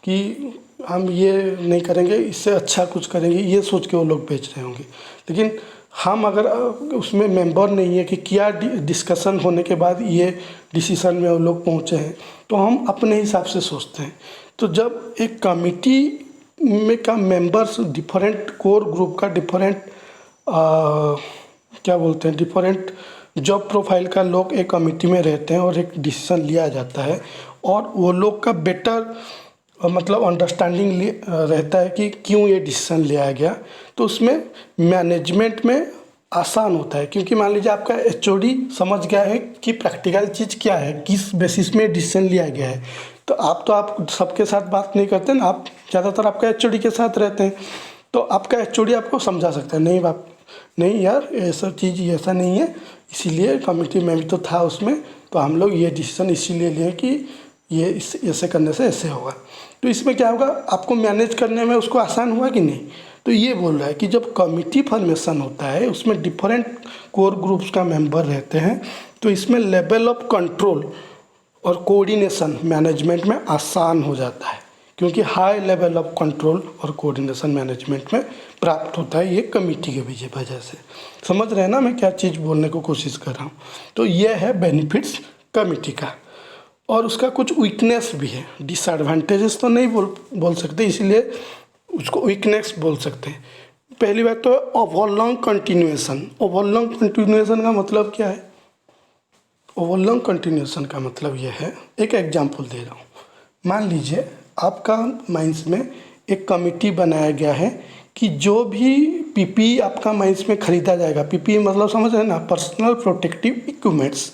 कि हम ये नहीं करेंगे, इससे अच्छा कुछ करेंगे, ये सोच के वो लोग बेच रहे होंगे। लेकिन हम अगर उसमें मेंबर नहीं है कि क्या डिस्कशन होने के बाद ये डिसीजन में वो लोग पहुँचे हैं, तो हम अपने हिसाब से सोचते हैं। तो जब एक कमिटी में का मेंबर्स डिफरेंट कोर ग्रुप का डिफरेंट क्या बोलते हैं, डिफरेंट जॉब प्रोफाइल का लोग एक कमिटी में रहते हैं और एक डिसीजन लिया जाता है, और वो लोग का बेटर मतलब अंडरस्टैंडिंग रहता है कि क्यों ये डिसीजन लिया गया, तो उसमें मैनेजमेंट में आसान होता है। क्योंकि मान लीजिए आपका एचओडी समझ गया है कि प्रैक्टिकल चीज़ क्या है, किस बेसिस में डिसीजन लिया गया है। तो आप सबके साथ बात नहीं करते ना, आप ज़्यादातर आपका एचओडी के साथ रहते हैं, तो आपका एचओडी आपको समझा सकता है, नहीं बाप नहीं यार, ऐसा चीज़ ऐसा नहीं है, इसीलिए कमेटी में भी तो था उसमें, तो हम लोग ये डिसीजन इसीलिए लिए कि ये ऐसे करने से ऐसे होगा। तो इसमें क्या होगा, आपको मैनेज करने में उसको आसान हुआ कि नहीं। तो ये बोल रहा है कि जब कमिटी फॉर्मेशन होता है, उसमें डिफरेंट कोर ग्रुप्स का मेंबर रहते हैं, तो इसमें लेवल ऑफ कंट्रोल और कोऑर्डिनेशन मैनेजमेंट में आसान हो जाता है, क्योंकि हाई लेवल ऑफ कंट्रोल और कोऑर्डिनेशन मैनेजमेंट में प्राप्त होता है ये कमेटी के वजह से। समझ रहे हैं ना मैं क्या चीज़ बोलने को कोशिश कर रहा हूँ। तो ये है बेनिफिट्स कमेटी का, और उसका कुछ वीकनेस भी है। डिसएडवांटेजेस तो नहीं बोल सकते, इसलिए उसको वीकनेस बोल सकते हैं। पहली बात तो ओवरलॉन्ग कंटिन्यूएशन। ओवरलॉन्ग कंटिन्यूएशन का मतलब क्या है? ओवरलॉन्ग कंटिन्यूएशन का मतलब यह है, एक एग्जांपल दे रहा हूँ। मान लीजिए आपका माइंस में एक कमिटी बनाया गया है कि जो भी पीपी आपका माइंस में खरीदा जाएगा, पीपी मतलब समझ रहे हैं ना, पर्सनल प्रोटेक्टिव इक्विपमेंट्स,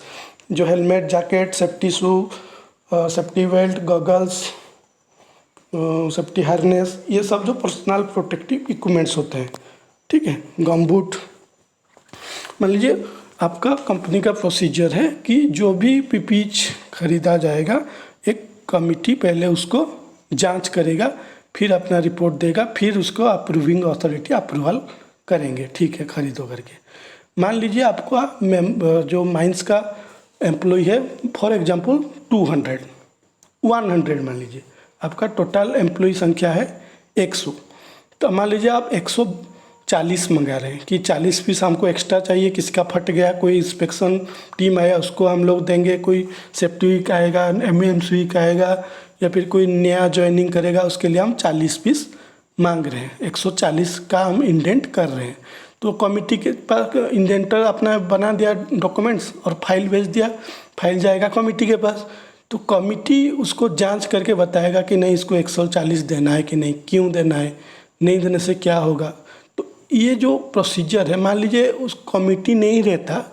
जो helmet, jacket, safety shoe, safety belt, goggles, safety harness, ये सब जो पर्सनल प्रोटेक्टिव इक्विपमेंट्स होते हैं, ठीक है, गमबूट। मान लीजिए आपका कंपनी का प्रोसीजर है कि जो भी पीपीच खरीदा जाएगा, एक कमिटी पहले उसको जांच करेगा, फिर अपना रिपोर्ट देगा, फिर उसको अप्रूविंग अथॉरिटी अप्रूवल करेंगे, ठीक है, खरीदो करके। मान लीजिए आपका जो माइंस का एम्प्लॉय है, फॉर एग्जांपल 100 मान लीजिए आपका टोटल एम्प्लॉय संख्या है 100। तो मान लीजिए आप 140 मंगा रहे हैं कि 40 पीस हमको एक्स्ट्रा चाहिए, किसी का फट गया, कोई इंस्पेक्शन टीम आया उसको हम लोग देंगे, कोई सेफ्टी वीक आएगा, एमएमसी वीक आएगा, या फिर कोई नया ज्वाइनिंग करेगा, उसके लिए हम 40 पीस मांग रहे हैं। 140 का हम इंडेंट कर रहे हैं। तो कमिटी के पास इंडेंटर अपना बना दिया डॉक्यूमेंट्स और फाइल भेज दिया, फाइल जाएगा कमिटी के पास। तो कमिटी उसको जांच करके बताएगा कि नहीं इसको 140 देना है कि नहीं, क्यों देना है, नहीं देने से क्या होगा। तो ये जो प्रोसीजर है, मान लीजिए उस कमिटी नहीं रहता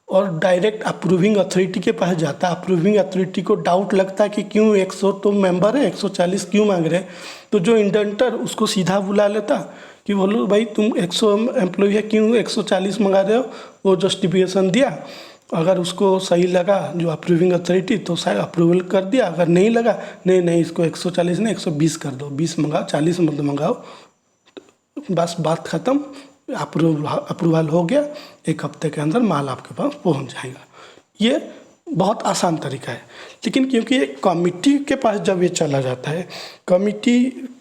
और डायरेक्ट अप्रूविंग अथॉरिटी के पास जाता, अप्रूविंग अथॉरिटी को डाउट लगता है कि क्यों 100 तो मेंबर है 140 क्यों मांग रहे हैं, तो जो इंडेंटर उसको सीधा बुला लेता कि बोलो भाई तुम 100 एम्प्लॉई है क्यों 140 मंगा रहे हो, वो जस्टिफिकेशन दिया। अगर उसको सही लगा जो अप्रूविंग अथॉरिटी तो शायद अप्रूवल कर दिया, अगर नहीं लगा नहीं इसको 140 नहीं 120 कर दो, 20 मंगाओ 40 मत मंगाओ, बस बात ख़त्म, अप्रूवल हो गया, एक हफ्ते के अंदर माल आपके पास पहुंच जाएगा। ये बहुत आसान तरीका है। लेकिन क्योंकि ये कमिटी के पास जब ये चला जाता है, कमिटी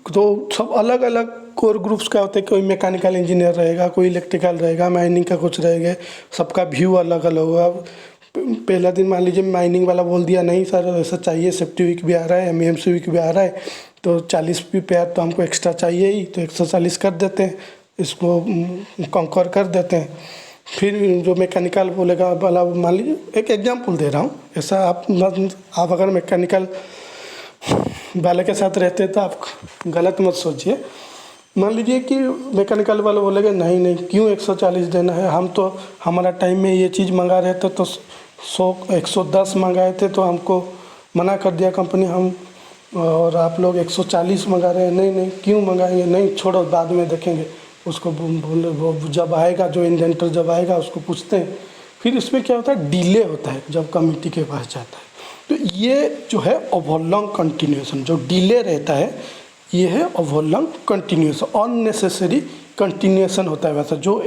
तो सब अलग अलग कोर ग्रुप्स का होते हैं, कोई मैकेनिकल इंजीनियर रहेगा, कोई इलेक्ट्रिकल रहेगा, माइनिंग का कुछ रहेगा, सबका व्यू अलग अलग होगा। पहला दिन मान लीजिए माइनिंग वाला बोल दिया नहीं सर ऐसा चाहिए, सेफ्टी वीक भी आ रहा है, MEMC वीक भी आ रहा है, तो 40 भी पेयर तो हमको एक्स्ट्रा चाहिए ही, तो 140 कर देते हैं, इसको कंकर कर देते हैं। फिर जो मैकेनिकल बोलेगा वाला, मान लीजिए एक एग्जांपल दे रहा हूँ, ऐसा आप अगर मैकेनिकल वाले के साथ रहते तो आप गलत मत सोचिए। मान लीजिए कि मैकेनिकल वाले बोलेगा नहीं क्यों 140 देना है, हम तो हमारा टाइम में ये चीज़ मंगा रहे थे तो 110 मंगाए थे तो हमको मना कर दिया कंपनी, हम और आप लोग 140 मंगा रहे हैं, नहीं क्यों मंगाएंगे, नहीं छोड़ो बाद में देखेंगे, उसको बोले वो जब आएगा जो इंडेंटर जब आएगा उसको पूछते हैं। फिर इसमें क्या होता है, डिले होता है जब कमिटी के पास जाता है। तो ये जो है ओवरलॉन्ग कंटिन्यूएशन, जो डिले रहता है ये है ओवरलॉन्ग कंटिन्यूएशन, अननेसेसरी कंटिन्यूएशन होता है। वैसा जो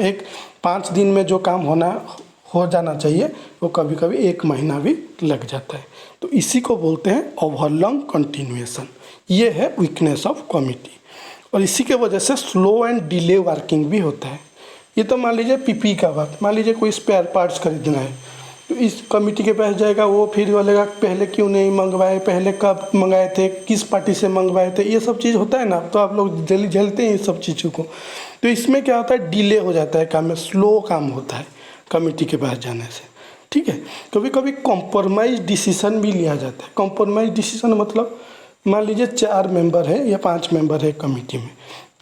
5 दिन में जो काम हो जाना चाहिए वो कभी कभी 1 महीना भी लग जाता है। तो इसी को बोलते हैं ओवरलॉन्ग कंटिन्यूएशन। ये है वीकनेस ऑफ कमिटी, और इसी के वजह से स्लो एंड डिले वर्किंग भी होता है। ये तो मान लीजिए PP का बात, मान लीजिए कोई स्पेयर पार्ट्स खरीदना है तो इस कमिटी के पास जाएगा, वो फिर बोलेगा पहले क्यों नहीं मंगवाए, पहले कब मंगाए थे, किस पार्टी से मंगवाए थे, ये सब चीज़ होता है ना, तो आप लोग जल्दी झेलते हैं इस सब चीज़ों को। तो इसमें क्या होता है, डिले हो जाता है काम में, स्लो काम होता है कमिटी के पास जाने से। ठीक है, कभी कभी कॉम्प्रोमाइज़ डिसीज़न भी लिया जाता है। कॉम्प्रोमाइज़ डिसीज़न मतलब मान लीजिए 4 मेंबर है या 5 मेंबर है कमेटी में,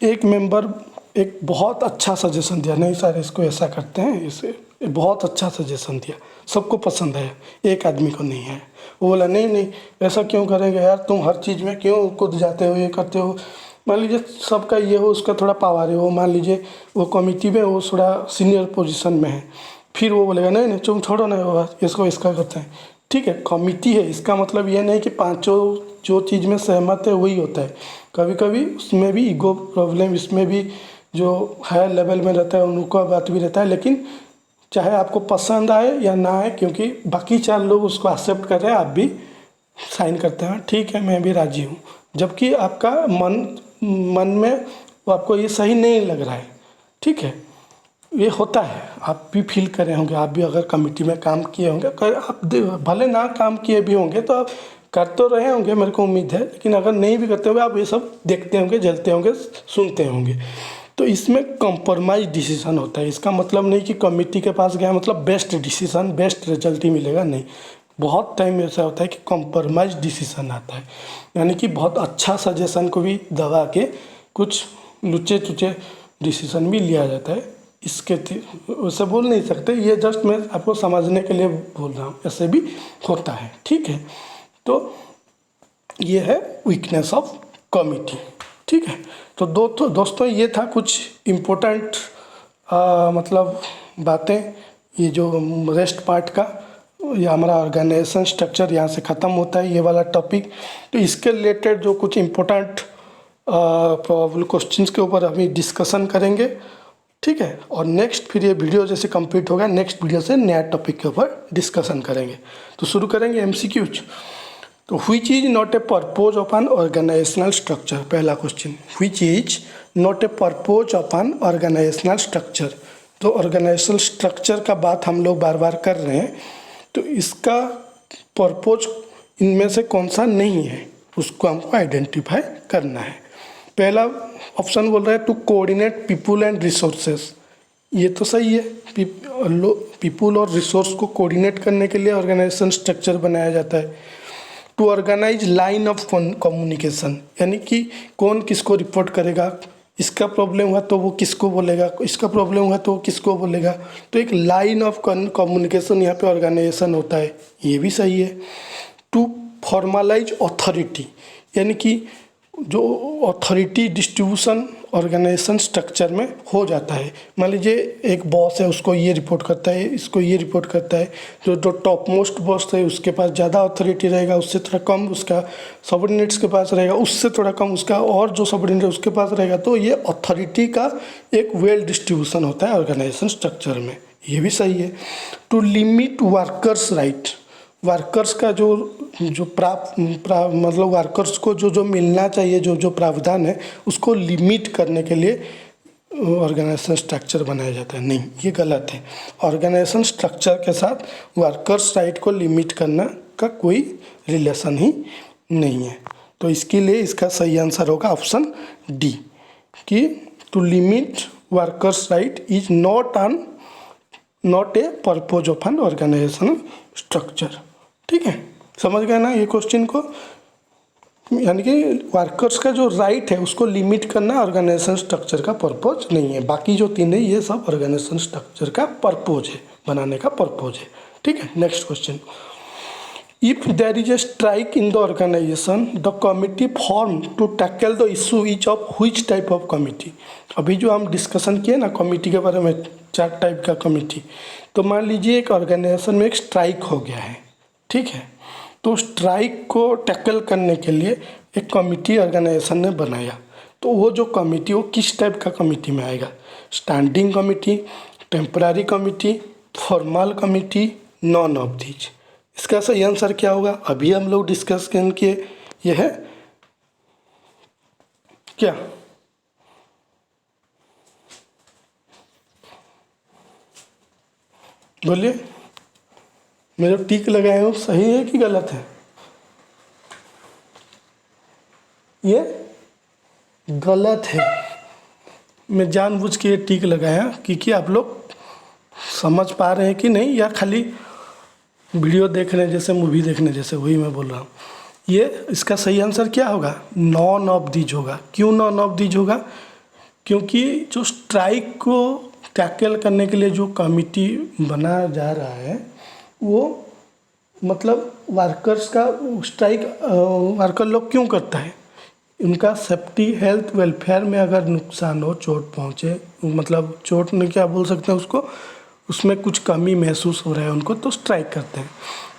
एक मेंबर एक बहुत अच्छा सजेशन दिया, नहीं सर इसको ऐसा करते हैं, इसे बहुत अच्छा सजेशन दिया, सबको पसंद है, एक आदमी को नहीं है। वो बोला नहीं ऐसा क्यों करेंगे यार, तुम हर चीज़ में क्यों कूद जाते हो, ये करते हो। मान लीजिए सबका ये हो, उसका थोड़ा पावर है, वो मान लीजिए वो कमेटी में वो थोड़ा सीनियर पोजीशन में है, फिर वो बोलेगा नहीं तुम छोड़ो ना इसको, इसका करते हैं। ठीक है, कमिटी है, इसका मतलब ये नहीं कि पांचों जो चीज़ में सहमत है वही होता है। कभी कभी उसमें भी ईगो प्रॉब्लम, इसमें भी जो हायर लेवल में रहता है उनका बात भी रहता है। लेकिन चाहे आपको पसंद आए या ना आए, क्योंकि बाकी 4 लोग उसको एक्सेप्ट कर रहे हैं, आप भी साइन करते हैं, ठीक है मैं भी राजी हूँ, जबकि आपका मन में वो आपको ये सही नहीं लग रहा है। ठीक है, ये होता है, आप भी फील करे होंगे, आप भी अगर कमेटी में काम किए होंगे, आप भले ना काम किए भी होंगे तो आप कर तो रहे होंगे, मेरे को उम्मीद है, लेकिन अगर नहीं भी करते होंगे आप ये सब देखते होंगे, झेलते होंगे, सुनते होंगे। तो इसमें कॉम्प्रोमाइज डिसीजन होता है। इसका मतलब नहीं कि कमेटी के पास गया मतलब बेस्ट डिसीजन बेस्ट रिजल्ट ही मिलेगा, नहीं। बहुत टाइम ऐसा होता है कि कॉम्प्रोमाइज डिसीजन आता है, यानी कि बहुत अच्छा सजेशन को भी दबा के कुछ लुचे चुचे डिसीजन भी लिया जाता है। इसके उसे बोल नहीं सकते, ये जस्ट मैं आपको समझने के लिए बोल रहा हूँ, ऐसे भी होता है। ठीक है, तो ये है वीकनेस ऑफ कमिटी। ठीक है, तो दोस्तों ये था कुछ इम्पोर्टेंट मतलब बातें, ये जो रेस्ट पार्ट का या हमारा ऑर्गेनाइजेशन स्ट्रक्चर यहाँ से ख़त्म होता है ये वाला टॉपिक। तो इसके रिलेटेड जो कुछ इम्पोर्टेंट प्रॉब्लम क्वेश्चंस के ऊपर हम डिस्कशन करेंगे। ठीक है, और नेक्स्ट फिर ये वीडियो जैसे कंप्लीट होगा, नेक्स्ट वीडियो से नया टॉपिक के ऊपर डिस्कशन करेंगे। तो शुरू करेंगे MCQs। तो which is not a purpose of an organisational structure, पहला question, which is not a purpose of an organisational structure. तो ऑर्गेनाइजेशनल स्ट्रक्चर का बात हम लोग बार बार कर रहे हैं, तो इसका पर्पज इनमें से कौन सा नहीं है उसको हमको आइडेंटिफाई करना है। पहला ऑप्शन बोल रहा है to coordinate people and resources, ये तो सही है, पीपुल और रिसोर्स को कोऑर्डिनेट करने के लिए ऑर्गेनाइजेशन स्ट्रक्चर बनाया जाता है। To organise line of communication, यानी कि कौन किसको रिपोर्ट करेगा, इसका प्रॉब्लम हुआ तो वो किसको बोलेगा, इसका प्रॉब्लम हुआ तो वो किसको बोलेगा। तो एक लाइन ऑफ कम्युनिकेशन यहाँ पे ऑर्गेनाइजेशन होता है, ये भी सही है। टू फॉर्मलाइज अथॉरिटी, यानी कि जो अथॉरिटी डिस्ट्रीब्यूशन ऑर्गेनाइजेशन स्ट्रक्चर में हो जाता है। मान लीजिए एक बॉस है, उसको ये रिपोर्ट करता है, इसको ये रिपोर्ट करता है। जो टॉप मोस्ट बॉस है उसके पास ज़्यादा अथॉरिटी रहेगा, उससे थोड़ा कम उसका सबऑर्डिनेट्स के पास रहेगा, उससे थोड़ा कम उसका और जो सबऑर्डिनेट उसके पास रहेगा। तो ये अथॉरिटी का एक वेल डिस्ट्रीब्यूशन होता है ऑर्गेनाइजेशन स्ट्रक्चर में, ये भी सही है। To limit workers right, workers का जो मतलब वर्कर्स को जो मिलना चाहिए, जो प्रावधान है उसको लिमिट करने के लिए ऑर्गेनाइजेशन स्ट्रक्चर बनाया जाता है। नहीं, ये गलत है। ऑर्गेनाइजेशन स्ट्रक्चर के साथ वर्कर्स राइट को लिमिट करना का कोई रिलेशन ही नहीं है। तो इसके लिए इसका सही आंसर होगा ऑप्शन डी, कि to limit workers right is not a purpose of an organisation structure. ठीक है, समझ गए ना ये क्वेश्चन को। यानी कि वर्कर्स का जो राइट है उसको लिमिट करना ऑर्गेनाइजेशन स्ट्रक्चर का पर्पज नहीं है। बाकी जो तीन है ये सब ऑर्गेनाइजेशन स्ट्रक्चर का पर्पज है, बनाने का पर्पज है। ठीक है, next question. If there is a strike in the organisation, the committee form to tackle the issue each of which type of committee. अभी जो हम डिस्कशन किए ना कमिटी के बारे में, 4 टाइप का कमिटी। तो मान लीजिए एक ऑर्गेनाइजेशन में एक स्ट्राइक हो गया है, ठीक है। तो स्ट्राइक को टैकल करने के लिए एक कमिटी ऑर्गेनाइजेशन ने बनाया। तो वो जो कमिटी, वो किस टाइप का कमिटी में आएगा? Standing committee, temporary committee, formal committee, none of these. इसका सही आंसर क्या होगा? अभी हम लोग डिस्कस किए, ये है क्या? बोलिए, मेरे टिक लगाए हो सही है कि गलत है? ये गलत है। मैं जानबूझ के ये टिक लगाया क्योंकि आप लोग समझ पा रहे हैं कि नहीं, या खाली वीडियो देखने जैसे, मूवी देखने जैसे, वही मैं बोल रहा हूँ। ये इसका सही आंसर क्या होगा? नॉन ऑफ दीज होगा। क्यों नॉन ऑफ दीज होगा? क्योंकि जो स्ट्राइक को टैकल करने के लिए जो कमिटी बनाया जा रहा है, वो मतलब वर्कर्स का स्ट्राइक वर्कर लोग क्यों करता है? उनका सेफ्टी, हेल्थ, वेलफेयर में अगर नुकसान हो, चोट पहुँचे, मतलब चोट नहीं, क्या बोल सकते हैं उसको, उसमें कुछ कमी महसूस हो रहा है उनको, तो स्ट्राइक करते हैं।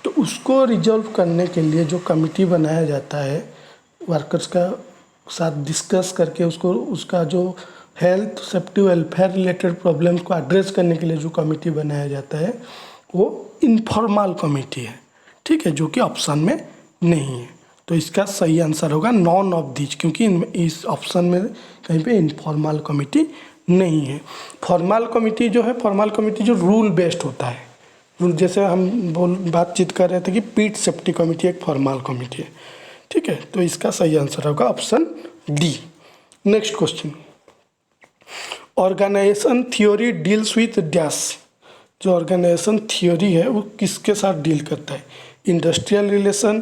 तो उसको रिजॉल्व करने के लिए जो कमिटी बनाया जाता है, वर्कर्स का साथ डिस्कस करके उसको, उसका जो health, safety, welfare related problems को एड्रेस करने के लिए जो कमिटी बनाया जाता है, वो इनफॉर्मल कमिटी है। ठीक है, जो कि ऑप्शन में नहीं है। तो इसका सही आंसर होगा नॉन ऑफ दीज, क्योंकि इस ऑप्शन में कहीं पे इनफॉर्मल कमिटी नहीं है। फॉर्मल कमिटी जो है, फॉर्मल कमिटी जो रूल बेस्ड होता है, रूल, जैसे हम बातचीत कर रहे थे कि पीट सेफ्टी कमिटी एक फॉर्मल कमिटी है। ठीक है, तो इसका सही आंसर होगा option D. Next question. Organisation theory deals with dash. जो ऑर्गेनाइजेशन थ्योरी है वो किसके साथ डील करता है? Industrial relation,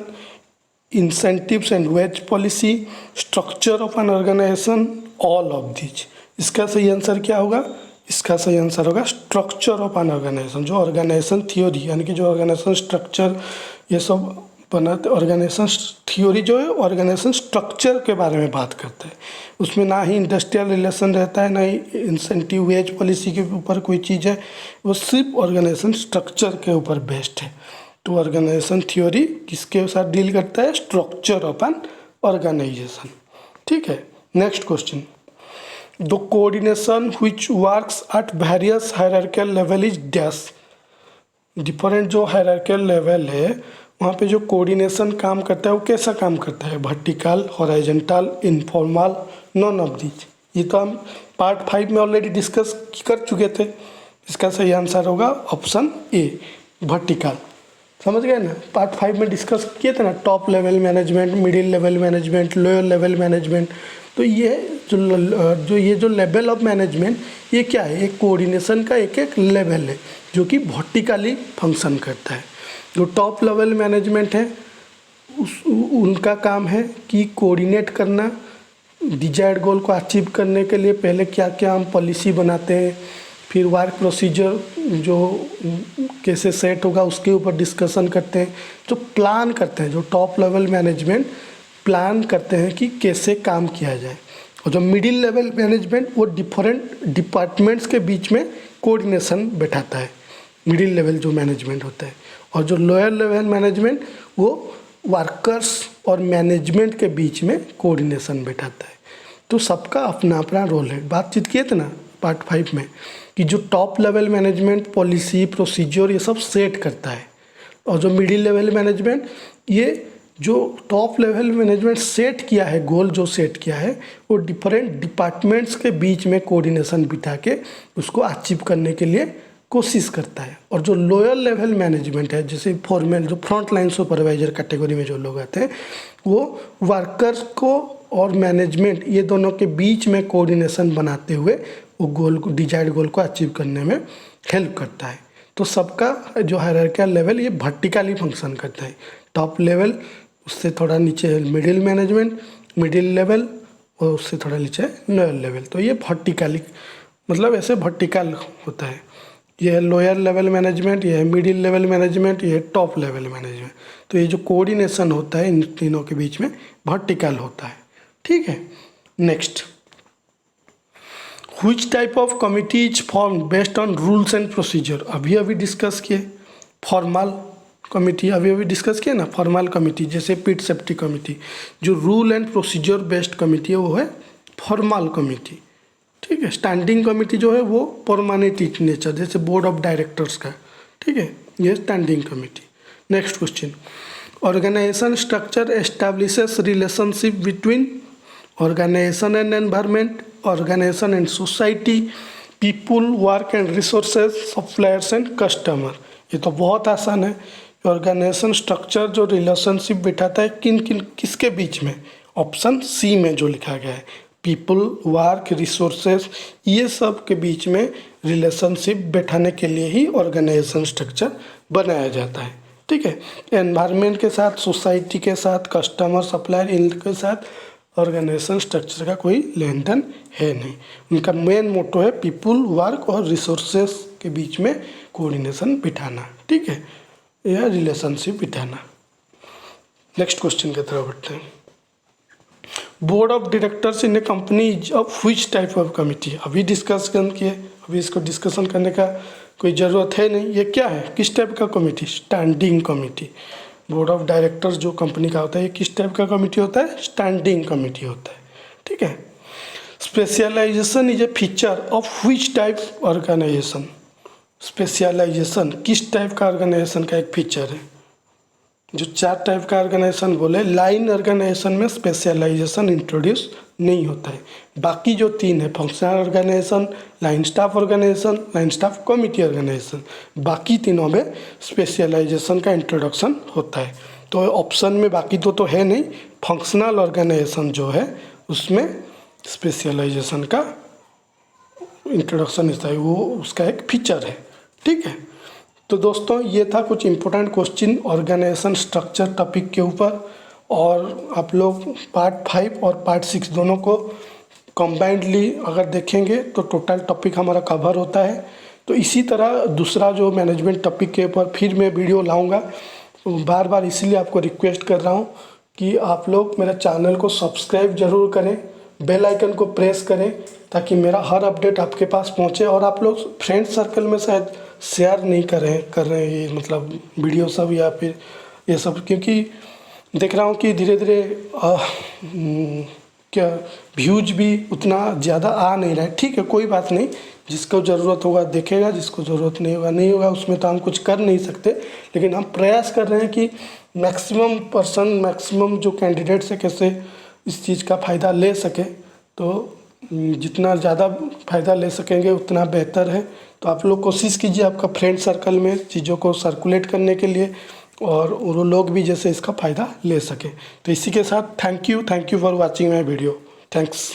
incentives and wage policy, structure of an organisation, all of these. इसका सही आंसर क्या होगा? इसका सही आंसर होगा स्ट्रक्चर ऑफ एन ऑर्गेनाइजेशन। जो ऑर्गेनाइजेशन थ्योरी, यानी कि जो ऑर्गेनाइजेशन स्ट्रक्चर ये सब बनाते, ऑर्गेनाइजेशन थ्योरी जो है ऑर्गेनाइजेशन स्ट्रक्चर के बारे में बात करता है। उसमें ना ही इंडस्ट्रियल रिलेशन रहता है, ना ही इंसेंटिव वेज पॉलिसी के ऊपर कोई चीज़ है, वो सिर्फ ऑर्गेनाइजेशन स्ट्रक्चर के ऊपर बेस्ड है। तो ऑर्गेनाइजेशन थ्योरी किसके साथ डील करता है? Structure of an organisation. ठीक है, next question. The coordination which works at various hierarchical level is dash. Different जो हायरार्किकल लेवल है वहाँ पे जो कोऑर्डिनेशन काम करता है वो कैसा काम करता है? Vertical, horizontal, informal, none of these. ये तो हम पार्ट 5 में ऑलरेडी डिस्कस कर चुके थे। इसका सही आंसर होगा ऑप्शन ए, वर्टिकल। समझ गए ना? पार्ट 5 में डिस्कस किए थे ना, top level management, middle level management, lower level management. तो ये जो लेवल ऑफ मैनेजमेंट, ये क्या है? एक कोऑर्डिनेशन का एक लेवल है जो कि वर्टिकली फंक्शन करता है। जो टॉप लेवल मैनेजमेंट है उनका काम है कि कोऑर्डिनेट करना, डिजायर्ड गोल को अचीव करने के लिए पहले क्या क्या हम पॉलिसी बनाते हैं, फिर वर्क प्रोसीजर जो कैसे सेट होगा उसके ऊपर डिस्कशन करते हैं, जो प्लान करते हैं, जो टॉप लेवल मैनेजमेंट प्लान करते हैं कि कैसे काम किया जाए। और जो मिडिल लेवल मैनेजमेंट वो डिफरेंट डिपार्टमेंट्स के बीच में कोऑर्डिनेशन बैठाता है, मिडिल लेवल जो मैनेजमेंट होता है। और जो लोअर लेवल मैनेजमेंट वो वर्कर्स और मैनेजमेंट के बीच में कोऑर्डिनेशन बैठाता है। तो सबका अपना अपना रोल है। बातचीत किए थे ना पार्ट 5 में कि जो top level management policy procedure ये सब सेट करता है, और जो मिडिल लेवल मैनेजमेंट ये जो टॉप लेवल मैनेजमेंट सेट किया है, गोल जो सेट किया है वो डिफरेंट डिपार्टमेंट्स के बीच में कोऑर्डिनेशन बिठा के उसको अचीव करने के लिए कोशिश करता है। और जो लोअर लेवल मैनेजमेंट है, जैसे फॉर्मल जो फ्रंट लाइन सुपरवाइजर कैटेगरी में जो लोग आते हैं, वो वर्कर्स को और मैनेजमेंट ये दोनों के बीच में कोऑर्डिनेशन बनाते हुए वो गोल को, डिजायर्ड गोल को अचीव करने में हेल्प करता है। तो सबका जो हायरार्किकल लेवल ये वर्टिकली फंक्शन करता है। टॉप लेवल, उससे थोड़ा नीचे मिडिल मैनेजमेंट, मिडिल लेवल, और उससे थोड़ा नीचे लोअर लेवल। तो ये वर्टिकली मतलब ऐसे वर्टिकल होता है। ये है लोअर लेवल मैनेजमेंट, ये है मिडिल लेवल मैनेजमेंट, ये है टॉप लेवल मैनेजमेंट। तो ये जो कोऑर्डिनेशन होता है इन तीनों के बीच में वर्टिकल होता है। ठीक है, next, which type of committee is form based on rules and procedure. अभी डिस्कस किए फॉर्मल कमिटी, अभी डिस्कस किया ना फॉर्मल कमिटी, जैसे पिट सेफ्टी कमिटी। जो rule and procedure based committee है वो है फॉर्मल कमिटी। ठीक है, स्टैंडिंग कमिटी जो है वो परमानेंट इन नेचर, जैसे बोर्ड ऑफ डायरेक्टर्स का। ठीक है, ये standing committee. Next question, organisation structure establishes relationship between organisation and environment, organisation and society, people, work and resources, suppliers and customer. ये तो बहुत आसान है। ऑर्गेनाइजेशन स्ट्रक्चर जो रिलेशनशिप बिठाता है किन किन किसके बीच में, ऑप्शन सी में जो लिखा गया है, पीपल, वर्क, रिसोर्सेज, ये सब के बीच में रिलेशनशिप बैठाने के लिए ही ऑर्गेनाइजेशन स्ट्रक्चर बनाया जाता है। ठीक है, एनवायरनमेंट के साथ, सोसाइटी के साथ, कस्टमर, सप्लायर, इनके साथ ऑर्गेनाइजेशन स्ट्रक्चर का कोई लेन देन है नहीं। उनका मेन मोटो है पीपल, वर्क और रिसोर्सेज के बीच में कोऑर्डिनेशन बिठाना। ठीक है, यह रिलेशनशिप बिठाना। नेक्स्ट क्वेश्चन की तरफ बढ़ते हैं। Board of directors in A company is of which type of committee. अभी डिस्कशन किए, अभी इसको डिस्कशन करने का कोई ज़रूरत है नहीं। ये क्या है, किस टाइप का committee, standing committee. Board of directors जो कंपनी का होता है, ये किस टाइप का कमिटी होता है, स्टैंडिंग कमिटी होता है। ठीक है, specialisation is a feature of which type organisation. Specialisation किस टाइप का ऑर्गेनाइजेशन का एक फीचर है। जो 4 टाइप का ऑर्गेनाइजेशन बोले, लाइन ऑर्गेनाइजेशन में स्पेशलाइजेशन इंट्रोड्यूस नहीं होता है। बाकी जो 3 है, functional organisation, line staff organisation, line staff committee organisation, बाकी तीनों में स्पेशलाइजेशन का इंट्रोडक्शन होता है। तो ऑप्शन में बाकी तो है नहीं, फंक्शनल ऑर्गेनाइजेशन जो है उसमें स्पेशलाइजेशन का इंट्रोडक्शन होता है, वो उसका एक फीचर है। ठीक है, तो दोस्तों ये था कुछ important question organisation structure topic के ऊपर। और आप लोग पार्ट 5 और पार्ट 6 दोनों को कंबाइंडली अगर देखेंगे तो टोटल टॉपिक हमारा कवर होता है। तो इसी तरह दूसरा जो मैनेजमेंट टॉपिक के ऊपर फिर मैं वीडियो लाऊंगा। बार बार इसलिए आपको रिक्वेस्ट कर रहा हूँ कि आप लोग मेरा चैनल को सब्सक्राइब ज़रूर करें, बेल आइकन को प्रेस करें ताकि मेरा हर अपडेट आपके पास पहुँचे। और आप लोग फ्रेंड सर्कल में शायद शेयर नहीं कर रहे हैं ये मतलब वीडियो सब या फिर ये सब, क्योंकि देख रहा हूँ कि धीरे धीरे क्या व्यूज भी उतना ज़्यादा आ नहीं रहा है। ठीक है, कोई बात नहीं, जिसको ज़रूरत होगा देखेगा, जिसको ज़रूरत नहीं होगा उसमें तो हम कुछ कर नहीं सकते। लेकिन हम प्रयास कर रहे हैं कि मैक्सिमम जो कैंडिडेट्स है कैसे इस चीज़ का फ़ायदा ले सके। तो जितना ज़्यादा फ़ायदा ले सकेंगे उतना बेहतर है। तो आप लोग कोशिश कीजिए आपका फ्रेंड सर्कल में चीज़ों को सर्कुलेट करने के लिए, और वो लोग भी जैसे इसका फ़ायदा ले सकें। तो इसी के साथ thank you for watching my video. Thanks.